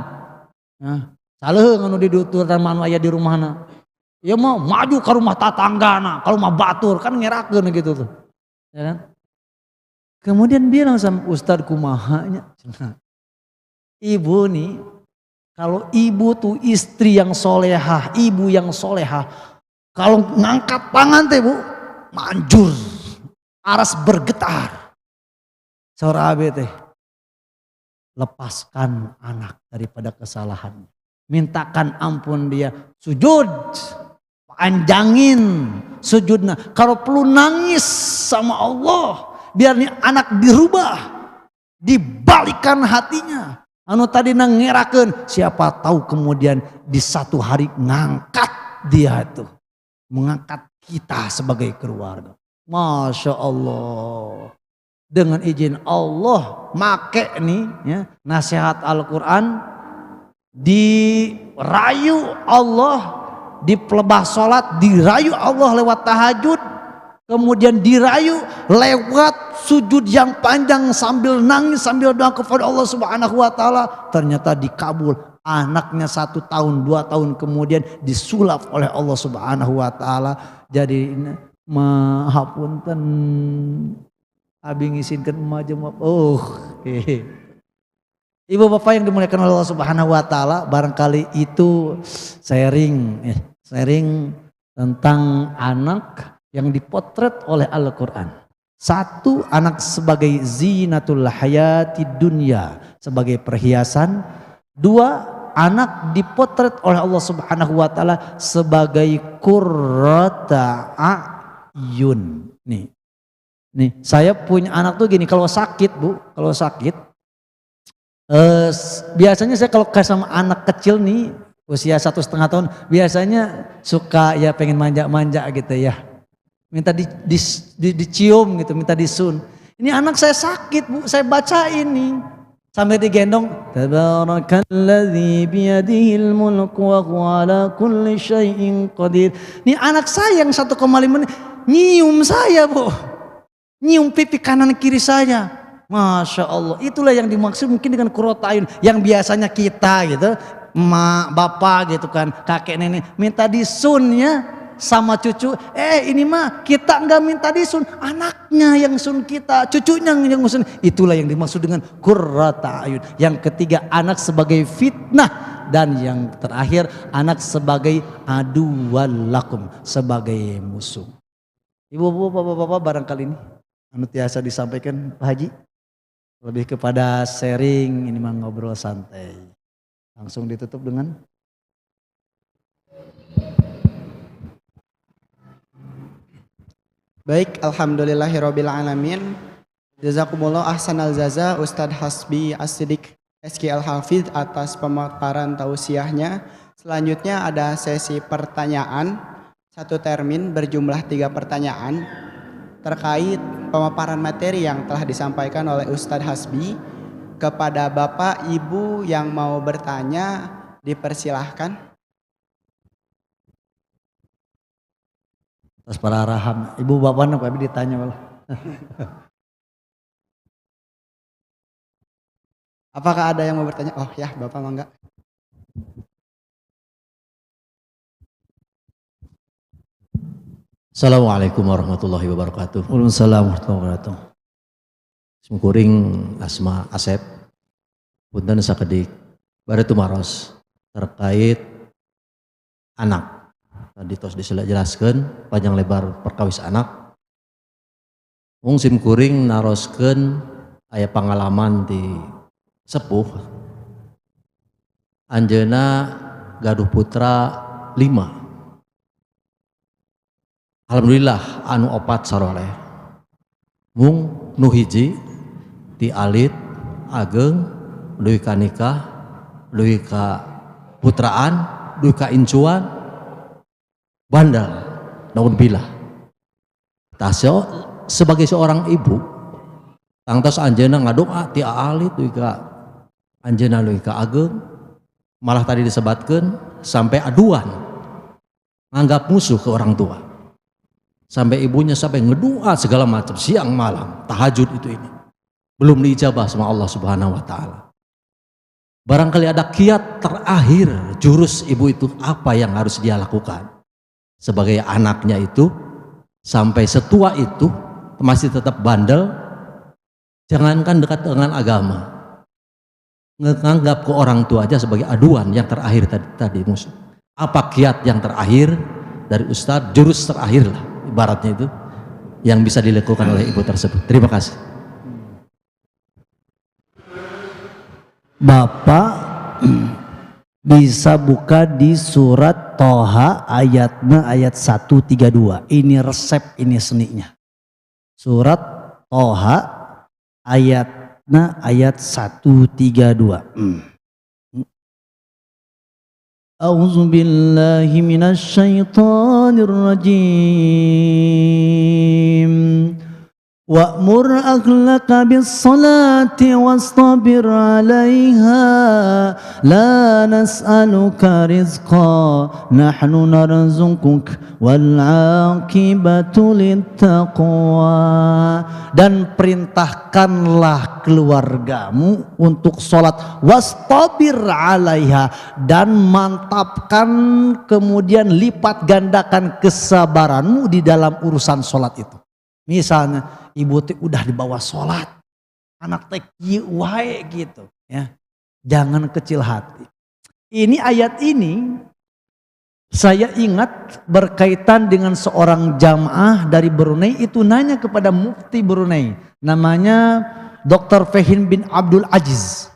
Ya. Saleuheung anu didudutan manu aya di rumahna. Ya mau maju ke rumah tatanggana, kalau mah batur kan ngerakeun gitu tuh. Ya kan? Kemudian bilang sama Ustadz kumahanya, ibu nih, kalau ibu tuh istri yang solehah, ibu yang solehah, kalau ngangkat tangan teh bu, manjur, aras bergetar. Saudara Abe teh, lepaskan anak daripada kesalahan. Mintakan ampun dia, sujud, panjangin sujudnya. Kalau perlu nangis sama Allah, biar nih anak dirubah, dibalikan hatinya. Anu tadi ngerakeun, siapa tahu kemudian di satu hari ngangkat dia itu, mengangkat kita sebagai keluarga. Masya Allah. Dengan izin Allah, make nih ya, nasihat Al-Quran, dirayu Allah, di pelebah sholat, dirayu Allah lewat tahajud, kemudian dirayu lewat sujud yang panjang sambil nangis, sambil doa kepada Allah Subhanahu wa Ta'ala. Ternyata dikabul. Anaknya 1 tahun, 2 tahun kemudian disulap oleh Allah Subhanahu wa Ta'ala. Jadi mahapunten abi ngisinkeun emak jeung Ibu bapak yang dimuliakan oleh Allah Subhanahu wa Ta'ala, barangkali itu sharing tentang anak yang dipotret oleh Al-Quran. 1, anak sebagai zinatul hayati dunya, sebagai perhiasan. 2, anak dipotret oleh Allah Subhanahu wa Ta'ala sebagai qurrata a'yun. Nih, saya punya anak tuh gini, kalau sakit bu, biasanya saya kalau sama anak kecil nih, usia 1,5 tahun, biasanya suka ya pengen manja-manja gitu ya. Minta dicium gitu, minta disun. Ini anak saya sakit bu, saya baca ini. Sampai digendong. Tabarakalladzi biyadihil mulku wa huwa ala kulli syai'in qadir. Ini anak saya yang 1,5 nyium saya bu. Nyium pipi kanan kiri saya. Masya Allah. Itulah yang dimaksud mungkin dengan qurrata ayun. Yang biasanya kita gitu, emak, bapak gitu kan, kakek nenek minta disun ya sama cucu. Ini mah kita enggak minta disun, anaknya yang sun kita, cucunya yang sun. Itulah yang dimaksud dengan qurrata ayun. Yang ketiga, anak sebagai fitnah. Dan yang terakhir, anak sebagai aduwwal lakum, sebagai musuh. Ibu-ibu, bapak-bapak, barangkali ini anu tiasa disampaikan Pak Haji, lebih kepada sharing, ini mah ngobrol santai. Langsung ditutup dengan baik, alhamdulillahirabbil alamin. Jazakumullah ahsanal jaza Ustadz Hasbi As-Siddiq SK Al-Hafidh atas pemaparan tausiahnya. Selanjutnya ada sesi pertanyaan, 1 termin berjumlah 3 pertanyaan terkait pemaparan materi yang telah disampaikan oleh Ustadz Hasbi. Kepada Bapak Ibu yang mau bertanya dipersilahkan. atas para raham. Ibu bapak nak ditanya malah. Apakah ada yang mau bertanya? Oh ya, Bapak mangga. Assalamualaikum warahmatullahi wabarakatuh. Waalaikumsalam warahmatullahi wabarakatuh. Semukuring Asma Asep. Punten sakedik bari tumaros terkait anak. Tadi tos dijelaskeun panjang lebar perkawis anak. Wong simkuring naroskeun aya pengalaman di sepuh. Anjeuna gaduh putra 5. Alhamdulillah anu opat saroleh. Mung nu hiji ti alit ageng duwi ka nikah, duwi ka putraan, duwi ka incuan, bandel. Naudzubillah. Tasyo sebagai seorang ibu tangtos anjeuna ngadoa ti alit duwi ka anjeuna duwi ka ageng, malah tadi disebutkeun sampai aduan nganggap musuh ke orang tua. Sampai ibunya sampai ngedua segala macam siang malam tahajud itu ini belum diijabah sama Allah Subhanahu wa Ta'ala. Barangkali ada kiat terakhir jurus ibu itu apa yang harus dia lakukan. sebagai anaknya itu sampai setua itu masih tetap bandel, jangankan dekat dengan agama, menganggap ke orang tua aja sebagai aduan yang terakhir tadi musuh. Apa kiat yang terakhir dari Ustadz, jurus terakhir lah ibaratnya itu yang bisa dilakukan oleh ibu tersebut. Terima kasih. Bapak bisa buka di surat Toha ayatnya ayat 132. Ini resep, ini seninya. Surat Toha ayatnya ayat 132. A'udzu billahi minasy syaithanir rajim. Wa'mur ahlaka bis-salati wastabir 'alaiha la nas'aluka rizqa nahnu narzuquk wal 'aqibatu lit-taqwa. Dan perintahkanlah keluargamu untuk sholat wastabir 'alaiha, dan mantapkan kemudian lipat gandakan kesabaranmu di dalam urusan sholat itu. Misalnya ibu teh udah dibawa sholat, anak teh wae gitu ya. Jangan kecil hati. Ini ayat ini saya ingat berkaitan dengan seorang jamaah dari Brunei itu nanya kepada mufti Brunei. Namanya Dr. Fahim bin Abdul Aziz.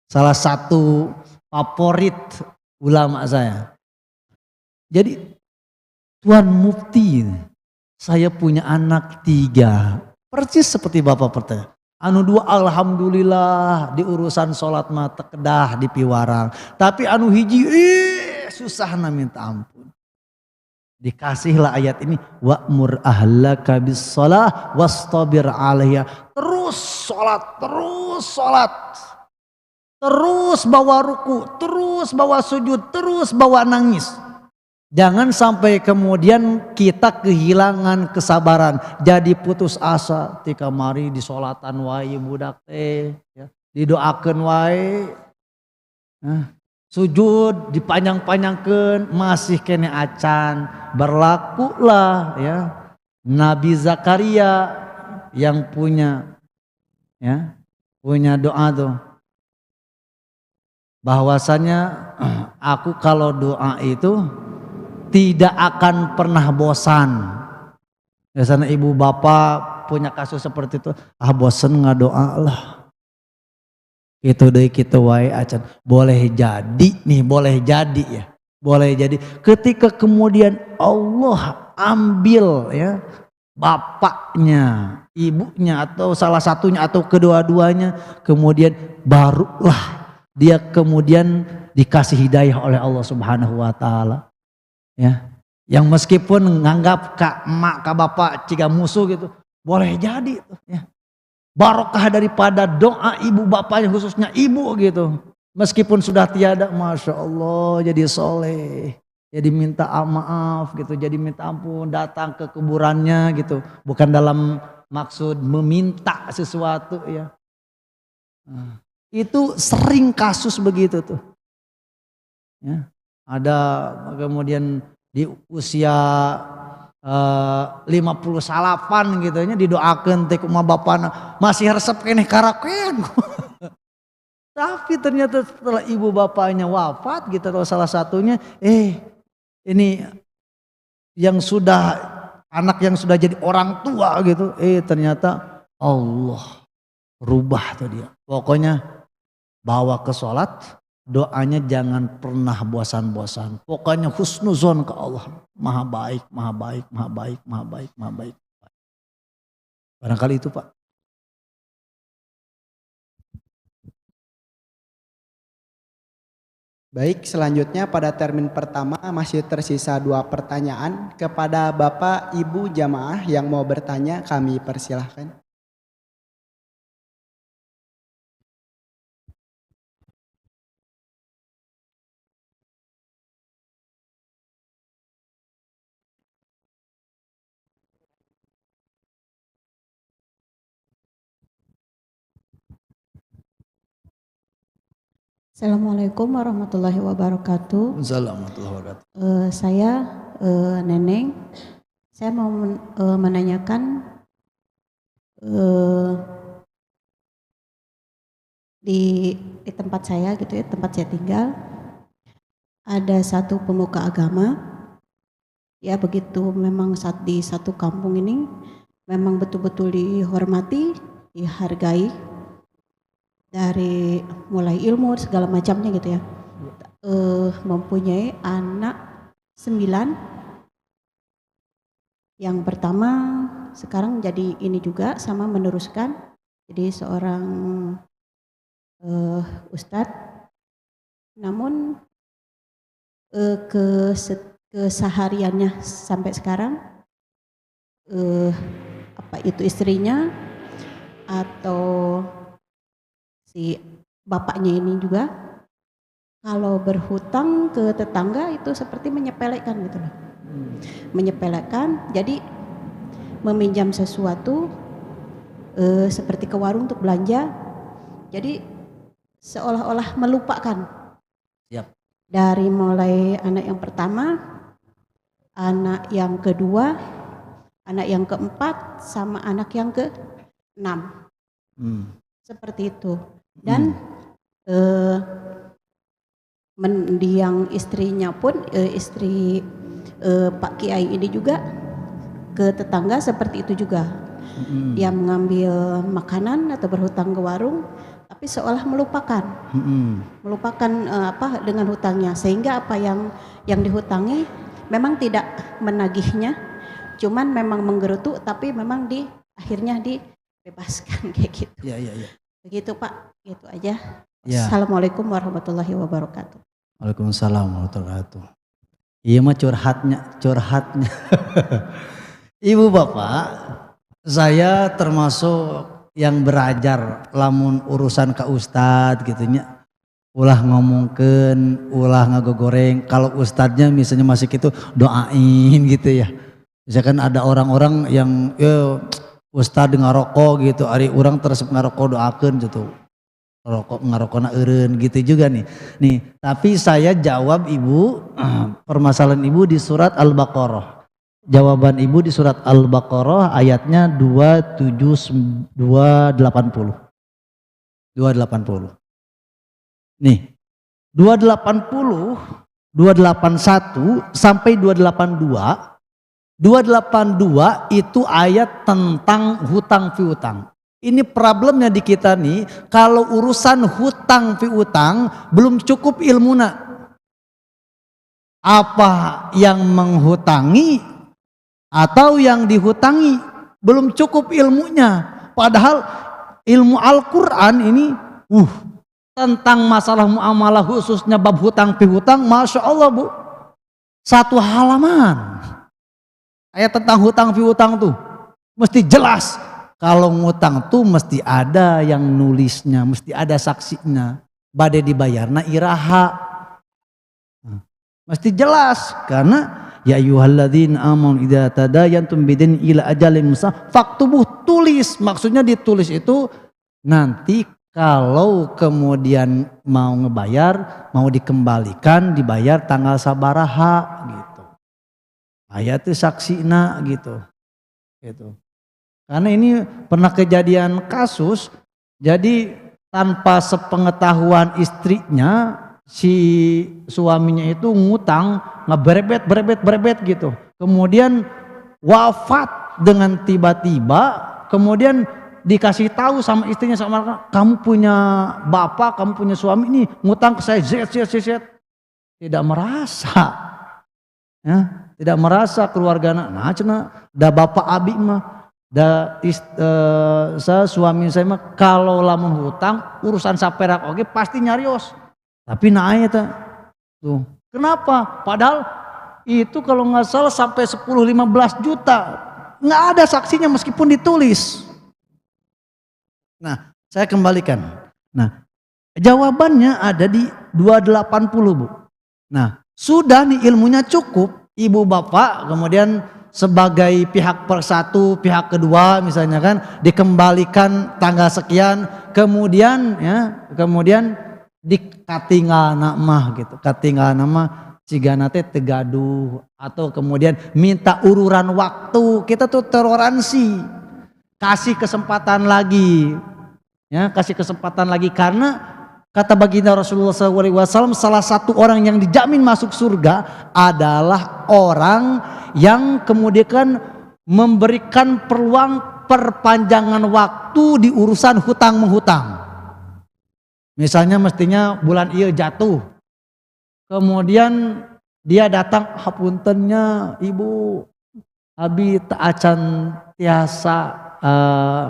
Salah satu favorit ulama saya. Jadi Tuan Mufti, saya punya anak 3, persis seperti bapak pertanyaan. Anu 2 alhamdulillah di urusan sholat mah tekedah di piwarang. Tapi anu hiji susah na minta ampun. Dikasihlah ayat ini, wa'mur ahlaka bis-shalah wastabir 'alaiha. Terus sholat, terus bawa ruku, terus bawa sujud, terus bawa nangis. Jangan sampai kemudian kita kehilangan kesabaran, jadi putus asa. Tika mari disolatan wae budak teh, ya. Didoakeun wae, sujud dipanjang-panjangkeun masih kene acan. Berlakulah ya Nabi Zakaria yang punya doa tuh, bahwasanya aku kalau doa itu tidak akan pernah bosan. Biasanya ibu bapak punya kasus seperti itu, bosan ngadoa lah. Itu deh kita wae acan. Boleh jadi nih, boleh jadi ya. Boleh jadi ketika kemudian Allah ambil ya bapaknya, ibunya atau salah satunya atau kedua-duanya, kemudian barulah dia kemudian dikasih hidayah oleh Allah Subhanahu wa taala. Ya, yang meskipun nganggap kak emak kak bapak ciga musuh gitu, boleh jadi tuh ya. Barokah daripada doa ibu bapaknya, khususnya ibu gitu. Meskipun sudah tiada, masya Allah jadi soleh, jadi minta maaf gitu, jadi minta ampun, datang ke kuburannya gitu, bukan dalam maksud meminta sesuatu ya. Nah, itu sering kasus begitu tuh. Ya. Ada kemudian di usia 50 salapan gitu nya didoakeun teh kumaha bapana masih resep keneh karakeun. Tapi ternyata setelah ibu bapaknya wafat gitu, atau salah satunya ini yang sudah anak yang sudah jadi orang tua gitu, ternyata Allah rubah tuh dia. Pokoknya bawa ke sholat, doanya jangan pernah bosan-bosan. Pokoknya husnuzon ke Allah. Maha baik, maha baik, maha baik, maha baik, maha baik. Barangkali itu Pak. Baik, selanjutnya pada termin pertama masih tersisa 2 pertanyaan. Kepada Bapak Ibu jamaah yang mau bertanya kami persilahkan. Assalamualaikum warahmatullahi wabarakatuh. Assalamualaikum warahmatullahi wabarakatuh. Saya Neneng, saya mau menanyakan di tempat saya gitu ya, tempat saya tinggal, ada satu pemuka agama, ya begitu memang di satu kampung ini memang betul-betul dihormati, dihargai dari mulai ilmu segala macamnya gitu ya. Mempunyai anak 9. Yang pertama sekarang jadi ini juga sama meneruskan jadi seorang ustadz. Namun kesehariannya sampai sekarang apa itu istrinya atau si bapaknya ini juga kalau berhutang ke tetangga itu seperti menyepelekan gitu loh. Menyepelekan, jadi meminjam sesuatu seperti ke warung untuk belanja, jadi seolah-olah melupakan. Siap. Dari mulai anak yang pertama, anak yang kedua, anak yang keempat, sama anak yang ke-6. Seperti itu. Dan mendiang istrinya pun istri Pak Kiai ini juga ke tetangga seperti itu juga. Dia mengambil makanan atau berhutang ke warung, tapi seolah melupakan, melupakan apa dengan hutangnya, sehingga apa yang dihutangi memang tidak menagihnya, cuman memang menggerutu, tapi memang akhirnya dibebaskan kayak gitu. Ya. Begitu Pak, gitu aja. Ya. Assalamualaikum warahmatullahi wabarakatuh. Waalaikumsalam warahmatullahi wabarakatuh. Iya mah curhatnya. Ibu bapak, saya termasuk yang berajar lamun urusan ka ustad gitunya. Ulah ngomongkeun, ulah ngagogoreng. Kalau ustadnya misalnya masih gitu doain gitu ya. Misalkan ada orang-orang yang ustad ngarokok gitu, ari urang terus ngarokok doakeun gitu. Ngarokona eureun gitu juga nih. Tapi saya jawab ibu permasalahan ibu di surat Al-Baqarah. Jawaban ibu di surat Al-Baqarah ayatnya 280. Nih, 280, 281 sampai 282. 282 itu ayat tentang hutang piutang. Ini problemnya di kita nih, kalau urusan hutang piutang belum cukup ilmuna. Apa yang menghutangi atau yang dihutangi belum cukup ilmunya. Padahal ilmu Al-Quran ini tentang masalah muamalah khususnya bab hutang piutang, Masya Allah Bu, 1 halaman ayat tentang hutang piutang tuh mesti jelas. Kalau ngutang tuh mesti ada yang nulisnya, mesti ada saksinya, bade dibayarna iraha. Mesti jelas, karena ya ayyuhalladzina amanu idza tadayantum bidin ila ajalin musamma faktubuh, tulis. Maksudnya ditulis itu nanti kalau kemudian mau ngebayar, mau dikembalikan, dibayar tanggal sabaraha gitu. Ayat itu saksina gitu. Karena ini pernah kejadian kasus, jadi tanpa sepengetahuan istrinya, si suaminya itu ngutang, ngeberebet gitu. Kemudian wafat dengan tiba-tiba, kemudian dikasih tahu sama istrinya, sama kamu punya bapak, kamu punya suami ini ngutang ke saya Z. Tidak merasa. Ya, tidak merasa keluargana. Nah, cenah da bapak abi mah suami saya mah kalau lamun hutang urusan saperak oke pasti nyarios. Tapi naik tuh. Kenapa? Padahal itu kalau nggak salah sampai 10-15 juta. Nggak ada saksinya meskipun ditulis. Nah, saya kembalikan. Nah, jawabannya ada di 280 Bu. Nah, sudah nih ilmunya cukup. Ibu bapak kemudian sebagai pihak persatu, pihak kedua misalnya kan, dikembalikan tanggal sekian, kemudian dikatinggal nama gitu, katinggal nama sigana teh tegaduh atau kemudian minta ururan waktu, kita tuh toleransi, kasih kesempatan lagi, ya kasih kesempatan lagi karena kata baginda Rasulullah SAW salah satu orang yang dijamin masuk surga adalah orang yang kemudian memberikan peluang perpanjangan waktu di urusan hutang menghutang. Misalnya mestinya bulan iya jatuh, kemudian dia datang, hapuntennya ibu, abi tak acan tiasa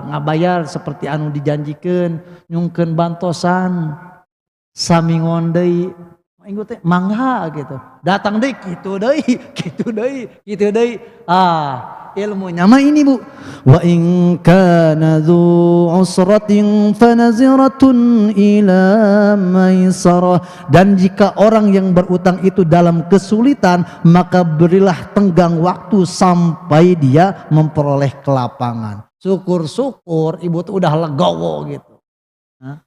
ngabayar seperti anu dijanjikan, nyungkeun bantosan, sami ngondei, mangga gitu, datang deh gitu deh, gitu deh, gitu deh, ilmunya mah ini bu. Wa in kana dzu usratin fanaziratun ila maisarah, dan jika orang yang berutang itu dalam kesulitan maka berilah tenggang waktu sampai dia memperoleh kelapangan. Syukur-syukur ibu tuh udah legowo gitu. Hah?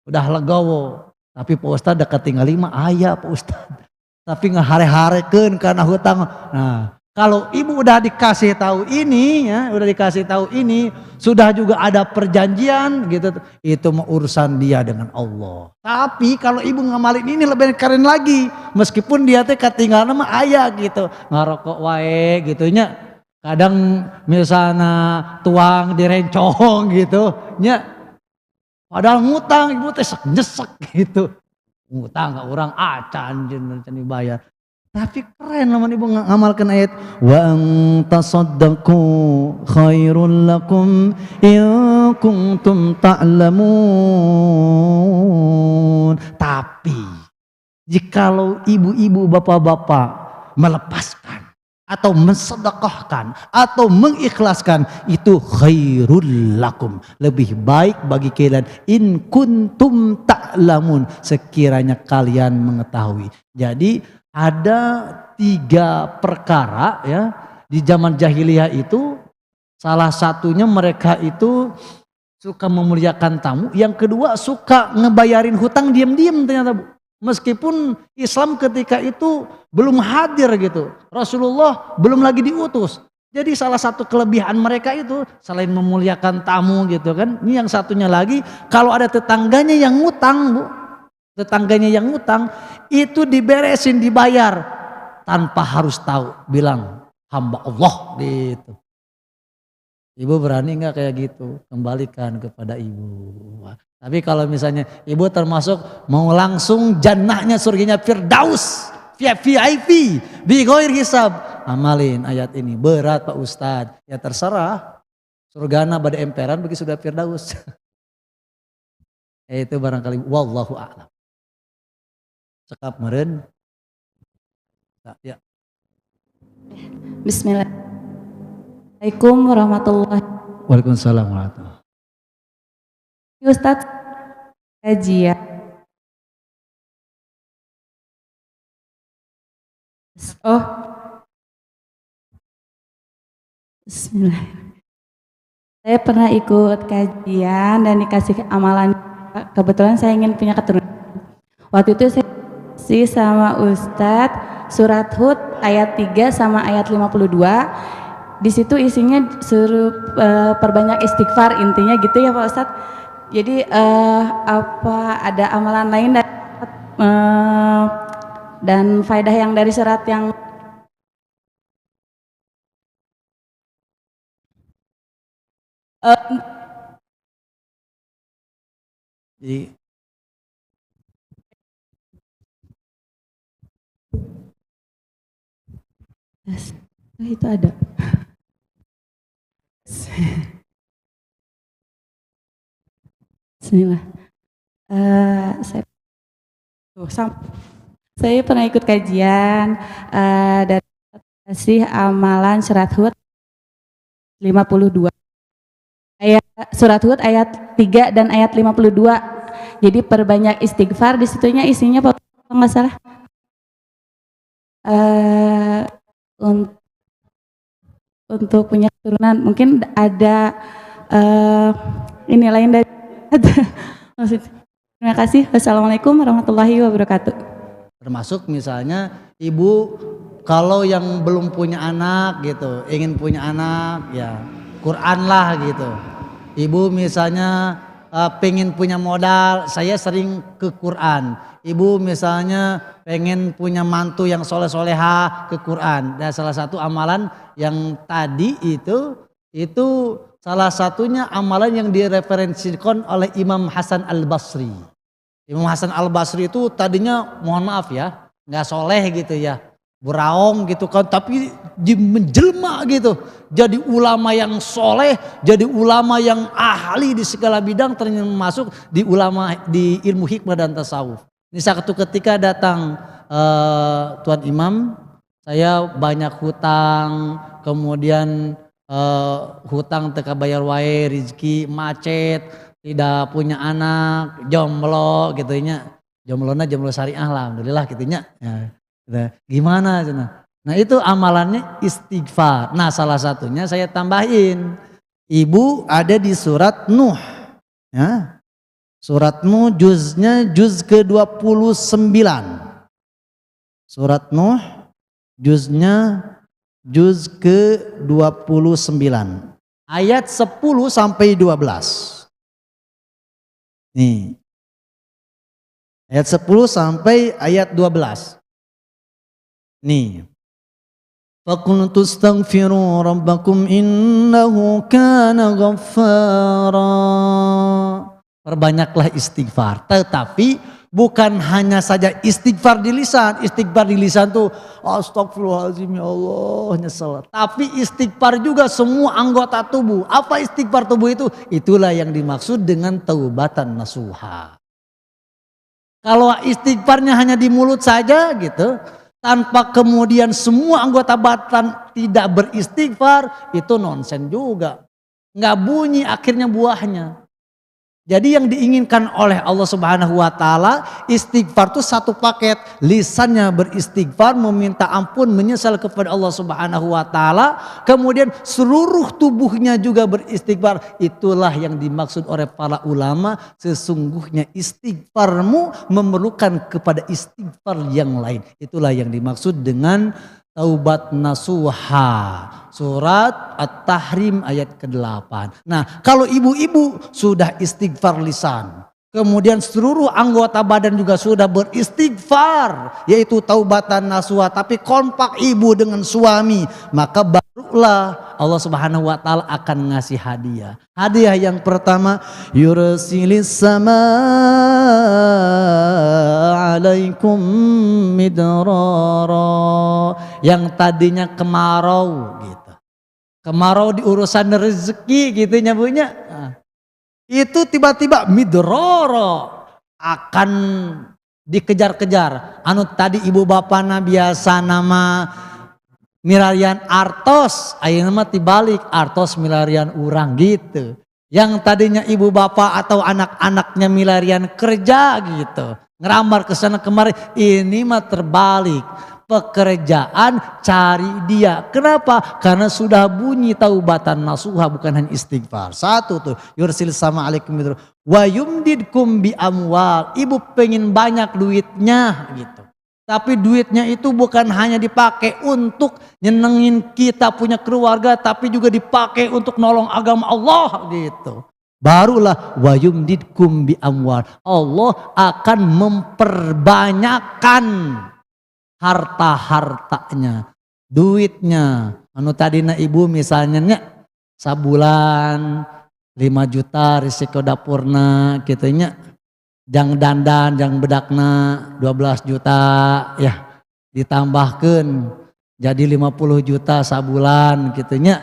Udah legowo. Tapi Pak Ustadz dekat tinggal 5 ayah Pak Ustadz. Tapi ngahare-harekeun karena hutang. Nah, kalau ibu udah dikasih tahu ini, ya, udah dikasih tahu ini, sudah juga ada perjanjian gitu, itu mau urusan dia dengan Allah. Tapi kalau ibu ngamalin ini lebih keren lagi, meskipun dia teh ketinggalan sama ayah gitu, ngarokok wae gitunya. Kadang misalnya tuang direncong gitu, nya. Padahal ngutang ibu teh nyesek gitu, ngutang ke orang acan can dibayar. Tapi keren lamun ibu ngamalkan ayat wa antasaddaqu khairul lakum in kuntum ta'lamun. Tapi jikalau ibu-ibu bapak-bapak melepaskan atau mensedekahkan atau mengikhlaskan, itu khairul lakum, lebih baik bagi kalian, in kuntum ta'lamun, sekiranya kalian mengetahui. Jadi ada 3 perkara ya di zaman jahiliyah itu. Salah satunya mereka itu suka memuliakan tamu, yang kedua suka ngebayarin hutang diam-diam ternyata bu. Meskipun Islam ketika itu belum hadir gitu, Rasulullah belum lagi diutus. Jadi salah satu kelebihan mereka itu selain memuliakan tamu gitu kan, ini yang satunya lagi kalau ada tetangganya yang ngutang bu, tetangganya yang ngutang itu diberesin, dibayar tanpa harus tahu, bilang hamba Allah gitu. Ibu berani nggak kayak gitu? Kembalikan kepada ibu. Tapi kalau misalnya ibu termasuk mau langsung jannahnya, surganya Firdaus, VIP, bighoir hisab, amalin ayat ini. Berat Pak Ustadz, ya terserah. Surgana pada emperan bagi sudah Firdaus. Itu barangkali wallahu a'lam. Cekap meren. Ya. Bismillahirrahmanirrahim warahmatullahi wabarakatuh. Waalaikumsalam warahmatullahi wabarakatuh. Ustadz kajian. Oh. Bismillah. Saya pernah ikut kajian dan dikasih amalan. Kebetulan saya ingin punya keturunan. Waktu itu saya kasih sama Ustadz surat Hud ayat 3 sama ayat 52. Di situ isinya suruh perbanyak istighfar, intinya gitu ya Pak Ustadz. Jadi apa ada amalan lain dan faedah yang dari surat yang Jadi itu ada. Bismillah. Saya pernah ikut kajian dari kasih amalan surat Hud 52. Surat Hud ayat 3 dan ayat 52. Jadi perbanyak istighfar, di situnya isinya apa nggak salah. Untuk punya keturunan mungkin ada ini lain dari terima kasih. Wassalamualaikum warahmatullahi wabarakatuh. Termasuk misalnya ibu kalau yang belum punya anak gitu, ingin punya anak ya Quran lah gitu. Ibu misalnya pengen punya modal, saya sering ke Quran. Ibu misalnya pengen punya mantu yang soleh-soleha, ke Quran. Dan salah satu amalan yang tadi itu salah satunya amalan yang direferensikan oleh Imam Hasan Al-Basri. Imam Hasan Al-Basri itu tadinya mohon maaf ya, nggak soleh gitu ya, beraong gitu kan, tapi menjelma gitu, jadi ulama yang soleh, jadi ulama yang ahli di segala bidang, ternyata masuk di ulama di ilmu hikmah dan tasawuf. Ini satu ketika datang Tuan Imam, saya banyak hutang, kemudian hutang teka bayar wae, rizki macet, tidak punya anak, jomblo gitu nya. Jomblonya jomblo syariah lah, alhamdulillah gitu nya. Ya, gitu. Gimana cenah? Nah, itu amalannya istighfar. Nah, salah satunya saya tambahin. Ibu ada di surat Nuh. Ya. Surat Nuh juznya juz ke-29. Surat Nuh juznya juz ke-29. Ayat 10 sampai 12. Nih. Ayat 10 sampai ayat 12. Nih. Faqultu astaghfiru rabbakum innahu kana ghaffara. Perbanyaklah istighfar. Tetapi bukan hanya saja istighfar di lisan. Istighfar di lisan tuh astagfirullahaladzim ya Allah nyesel. Tapi istighfar juga semua anggota tubuh. Apa istighfar tubuh itu? Itulah yang dimaksud dengan taubatan nasuha. Kalau istighfarnya hanya di mulut saja gitu, tanpa kemudian semua anggota badan tidak beristighfar, itu nonsen juga. Nggak bunyi akhirnya buahnya. Jadi yang diinginkan oleh Allah Subhanahu wa taala, istighfar itu satu paket. Lisannya beristighfar, meminta ampun, menyesal kepada Allah Subhanahu wa taala, kemudian seluruh tubuhnya juga beristighfar. Itulah yang dimaksud oleh para ulama, sesungguhnya istighfarmu memerlukan kepada istighfar yang lain. Itulah yang dimaksud dengan taubat nasuha. Surat At-Tahrim ayat ke-8. Nah, kalau ibu-ibu sudah istighfar lisan, kemudian seluruh anggota badan juga sudah beristighfar, yaitu taubatan nasuha, tapi kompak ibu dengan suami, maka barulah Allah Subhanahu wa taala akan ngasih hadiah. Hadiah yang pertama, yursilis sama alaikum midrara. Yang tadinya kemarau gitu. Kemarau di urusan rezeki gitu nyabunya. Nah, itu tiba-tiba midrara akan dikejar-kejar. Anu tadi ibu bapana biasa nama milarian artos, ayeuna mah tibalik artos milarian urang gitu. Yang tadinya ibu bapak atau anak-anaknya milarian kerja gitu, ngerambar ke sana kemari, ini mah terbalik. Pekerjaan cari dia. Kenapa? Karena sudah bunyi taubatan nasuha, bukan hanya istighfar. Satu tuh, yursil sama alaikum wa yumdidkum bi amwal. Ibu pengen banyak duitnya gitu. Tapi duitnya itu bukan hanya dipakai untuk nyenengin kita punya keluarga, tapi juga dipakai untuk nolong agama Allah gitu. Barulah wa yumdidkum bi amwal. Allah akan memperbanyakkan harta-hartanya, duitnya. Anu tadina ibu misalnya sabulan 5 juta risiko dapurna gitu nya. Jang dandan, jang bedakna 12 juta ya. Ditambahkan jadi 50 juta sabulan gitu nya.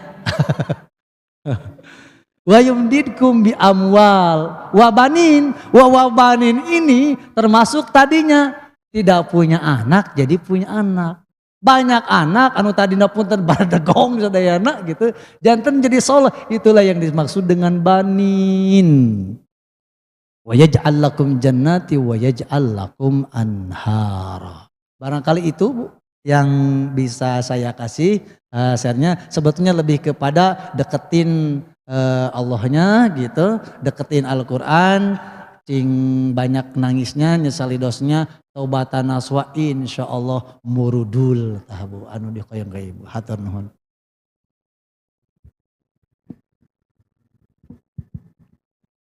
Wa yumdidkum bi amwal wa banin. Wa banin ini termasuk tadinya tidak punya anak jadi punya anak. Banyak anak anu tadina punten baradegong sadayana gitu. Janten jadi soleh. Itulah yang dimaksud dengan banin. Wa yaj'al lakum jannati wa yaj'al lakum anhara. Barangkali itu Bu yang bisa saya kasih share-nya. Sebetulnya lebih kepada deketin Allahnya gitu, deketin Al-Quran, cing banyak nangisnya, nyesali dosnya, taubatan naswa insyaallah murudul tah Bu anu dikoyong ka Ibu hatur nuhun